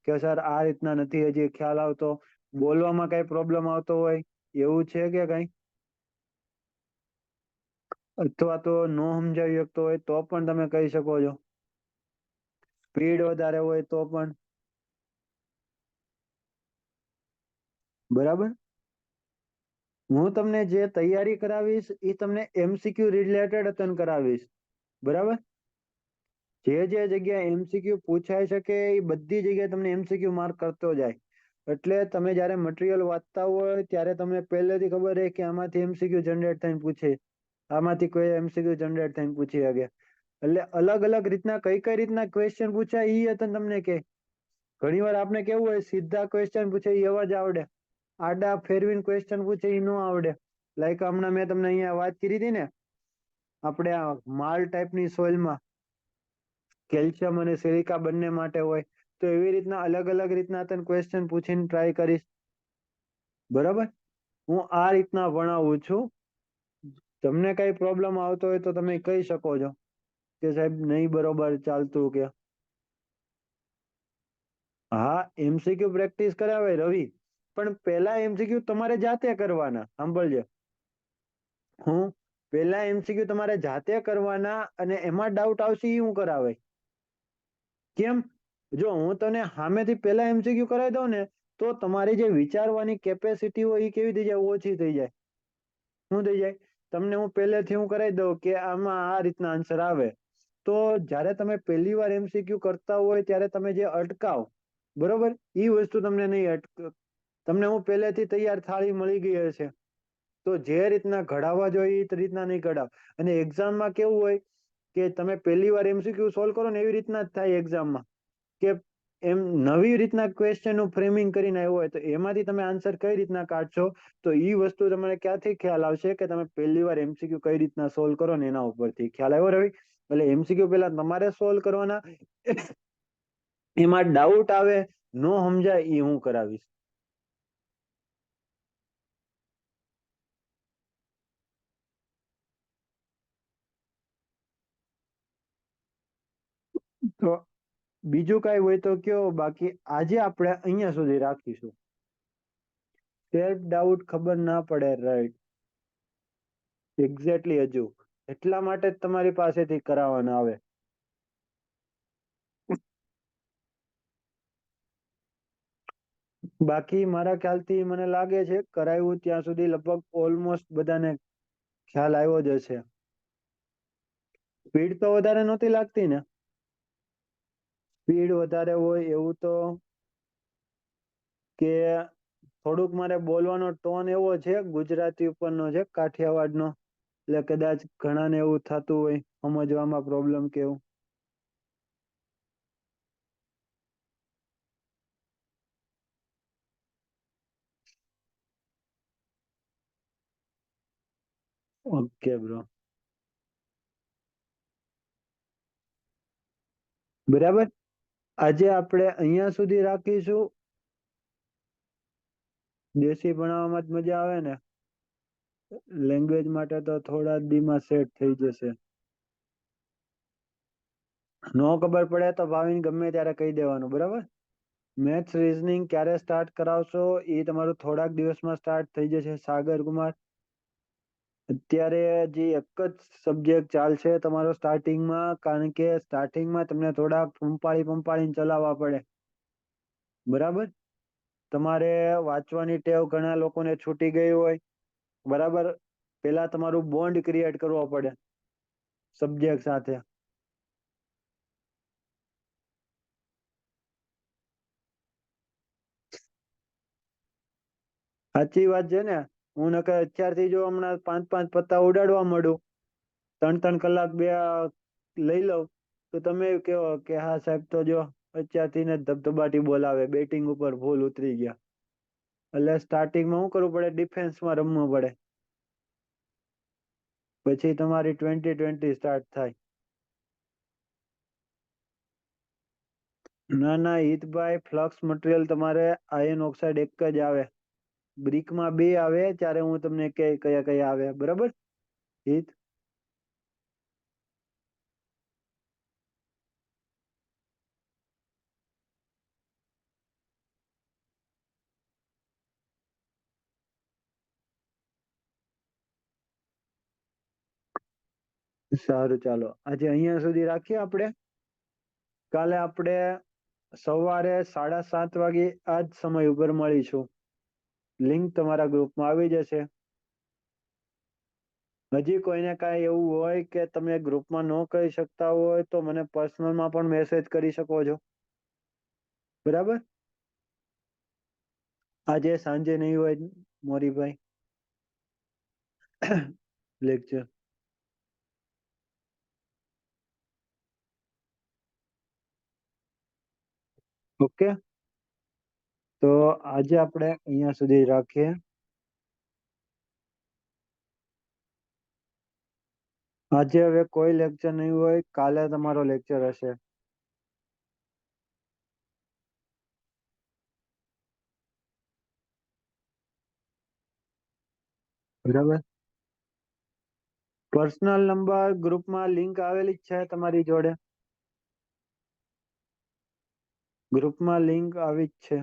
કે સર આ રીતના નથી હજી ખ્યાલ આવતો, બોલવામાં કઈ પ્રોબ્લેમ આવતો હોય એવું છે કે કઈ, અથવા તો ન સમજાવી શકતો હોય તો પણ તમે કહી શકો છો. સ્પીડ વધારે હોય તો પણ. બરાબર, હું તમને જે તૈયારી કરાવીશ એ તમને MCQ રિલેટેડ કરાવીશ. બરાબર, જે જે જગ્યાએ MCQ પૂછાઈ શકે એ બધી જગ્યાએ તમને MCQ માર્ક કરતો જાય. એટલે તમે જયારે મટીરિયલ વાંચતા હોય ત્યારે તમને પહેલેથી ખબર રહે કે આમાંથી એમસીક્યુ જનરેટ થઈને પૂછે, આમાંથી કોઈ એમસીક્યુ જનરેટ થઈને પૂછી શકે. એટલે અલગ અલગ રીતના કઈ કઈ રીતના ક્વેશ્ચન પૂછાય એ હતા તમને કે ઘણી વાર આપણે કેવું હોય સીધા ક્વેશ્ચન પૂછે એ અવાજ આવડે, આડા ફેરવીને ક્વેશ્ચન પૂછે એ ન આવડે. લાઈક હમણાં મેં તમને અહીંયા વાત કરી હતી ને, આપણે આ માલ ટાઈપની સોઇલમાં કેલ્શિયમ અને સિલિકા બંને માટે હોય, તો એવી રીતના અલગ અલગ રીતના તને ક્વેશ્ચન પૂછીને ટ્રાય કરીશ. બરાબર, હું આ રીતના ભણાવું છું. તમને કઈ પ્રોબ્લેમ આવતો હોય તો તમે કહી શકો છો કે સાહેબ નહીં બરોબર ચાલતું કે. હા, એમસીક્યુ પ્રેક્ટિસ કરાવે રવિ, પણ પહેલા એમસીક્યુ તમારે જાતે કરવાના. સાંભળજે, હું પહેલા એમસીક્યુ તમારે જાતે કરવાના અને એમાં ડાઉટ આવશે એ હું કરાવે. કેમ? જો હું તને સામેથી પહેલા એમસીક્યુ કરાવી દઉં ને તો તમારી જે વિચારવાની કેપેસિટી હોય એ કેવી થઈ જાય? ઓછી થઈ જાય. શું થઈ જાય? તમને હું પહેલેથી હું કરાવી દઉં કે આમાં આ રીતના આન્સર આવે, તો જ્યારે તમે પહેલી વાર એમસીક્યુ કરતા હોય ત્યારે તમે જે અટકાવ, બરોબર, એ વસ્તુ તમને નહીં અટક. તમને હું પહેલેથી તૈયાર થાળી મળી ગઈ હશે, તો જે રીતના ઘડાવવા જોઈએ એ રીતના નહીં ઘડાવ. અને એક્ઝામમાં કેવું હોય કે તમે પહેલી વાર એમસીક્યુ સોલ્વ કરો ને એવી રીતના જ થાય એક્ઝામમાં, કે એમ નવી રીતના ક્વેશ્ચનનું ફ્રેમિંગ કરીને આવ્યો હોય તો એમાંથી તમે આન્સર કઈ રીતના કાઢશો, તો એ વસ્તુ તમને ક્યાંથી ખ્યાલ આવશે કે તમે પહેલી વાર એમસીક્યુ કઈ રીતના સોલ્વ કરો ને એના ઉપરથી ખ્યાલ આવ્યો રવિ. એટલે એમસીક્યુ પહેલા તમારે સોલ્વ કરવાના, એમાં ડાઉટ આવે, નો સમજાય એ હું કરાવીશ. તો બીજું કઈ હોય તો કયો, બાકી આજે આપણે અહીંયા સુધી રાખીશું. સેલ્ફ ડાઉટ ખબર ના પડે, રાઈટ, એક્ઝેક્ટલી. હજુ એટલા માટે જ તમારી પાસેથી કરાવવાના આવે. બાકી મારા ખ્યાલથી મને લાગે છે કરાવ્યું ત્યાં સુધી લગભગ ઓલમોસ્ટ બધાને ખ્યાલ આવ્યો જ હશે. સ્પીડ તો વધારે નહોતી લાગતી ને? સ્પીડ વધારે હોય એવું તો કે થોડુંક મારે બોલવાનો ટોન એવો છે ગુજરાતી ઉપરનો છે, કાઠિયાવાડનો, એટલે કદાચ ઘણાને એવું થતું હોય સમજવામાં પ્રોબ્લેમ કે એવું. ઓકે બ્રો, બરાબર. આજે આપણે અહીંયા સુધી રાખીશું. દેશી ભણાવવામાં જ મજા આવે ને, લેંગ્વેજ માટે તો થોડા જ દીમાં સેટ થઈ જશે. નો ખબર પડે તો ભાવિન ગમે ત્યારે કહી દેવાનું, બરાબર. મેથ્સ રીઝનિંગ ક્યારે સ્ટાર્ટ કરાવશો? એ તમારું થોડાક દિવસમાં સ્ટાર્ટ થઈ જશે સાગર કુમાર. અત્યારે જે એક જ સબ્જેક્ટ ચાલશે તમારો સ્ટાર્ટિંગમાં, કારણ કે સ્ટાર્ટિંગમાં તમને થોડાક પંપાળીને ચલાવવા પડે, બરાબર. તમારે વાંચવાની ટેવ ઘણા લોકોને છૂટી ગઈ હોય, બરાબર. પેલા તમારું બોન્ડ ક્રિએટ કરવો પડે સબ્જેક્ટ સાથે. સાચી વાત છે ને. હું નકર અત્યારથી જો હમણાં 5-5 પત્તા ઉડાડવા મળું, 3-3 કલાક બે લઈ લઉં, તો તમે કહો કે હા સાહેબ તો જો અત્યારથી ને ધબધબાટી બોલાવે, બેટિંગ ઉપર ફૂલ ઉતરી ગયા. એટલે સ્ટાર્ટિંગમાં શું કરવું પડે? ડિફેન્સમાં રમવું પડે. પછી તમારી 20-20 સ્ટાર્ટ થાય. ના ના હિતભાઈ, ફ્લક્સ મટીરિયલ તમારે આયર્ન ઓક્સાઇડ એક જ આવે, બ્રિકમાં 2 આવે, ત્યારે હું તમને કયા કયા આવે, બરાબર હિત. સારું, ચાલો આજે અહીંયા સુધી રાખીએ આપણે. કાલે આપણે સવારે 7:30 વાગે આ જ સમય ઉપર મળીશું. લિંક તમારા ગ્રુપમાં આવી જશે. હજી કોઈને કાંઈ એવું હોય કે તમે ગ્રુપમાં ન કહી શકતા હોય તો મને પર્સનલમાં પણ મેસેજ કરી શકો છો, બરાબર. આજે સાંજે નહીં હોય મોરીભાઈ લેક્ચર. ઓકે, તો આજે આપણે અહીંયા સુધી રાખીએ. આજે હવે કોઈ લેક્ચર નહીં હોય, કાલે તમારો લેક્ચર હશે. બરાબર. પર્સનલ નંબર ગ્રુપમાં લિંક આવેલી જ છે તમારી જોડે. ગ્રુપમાં લિંક આવી જ છે.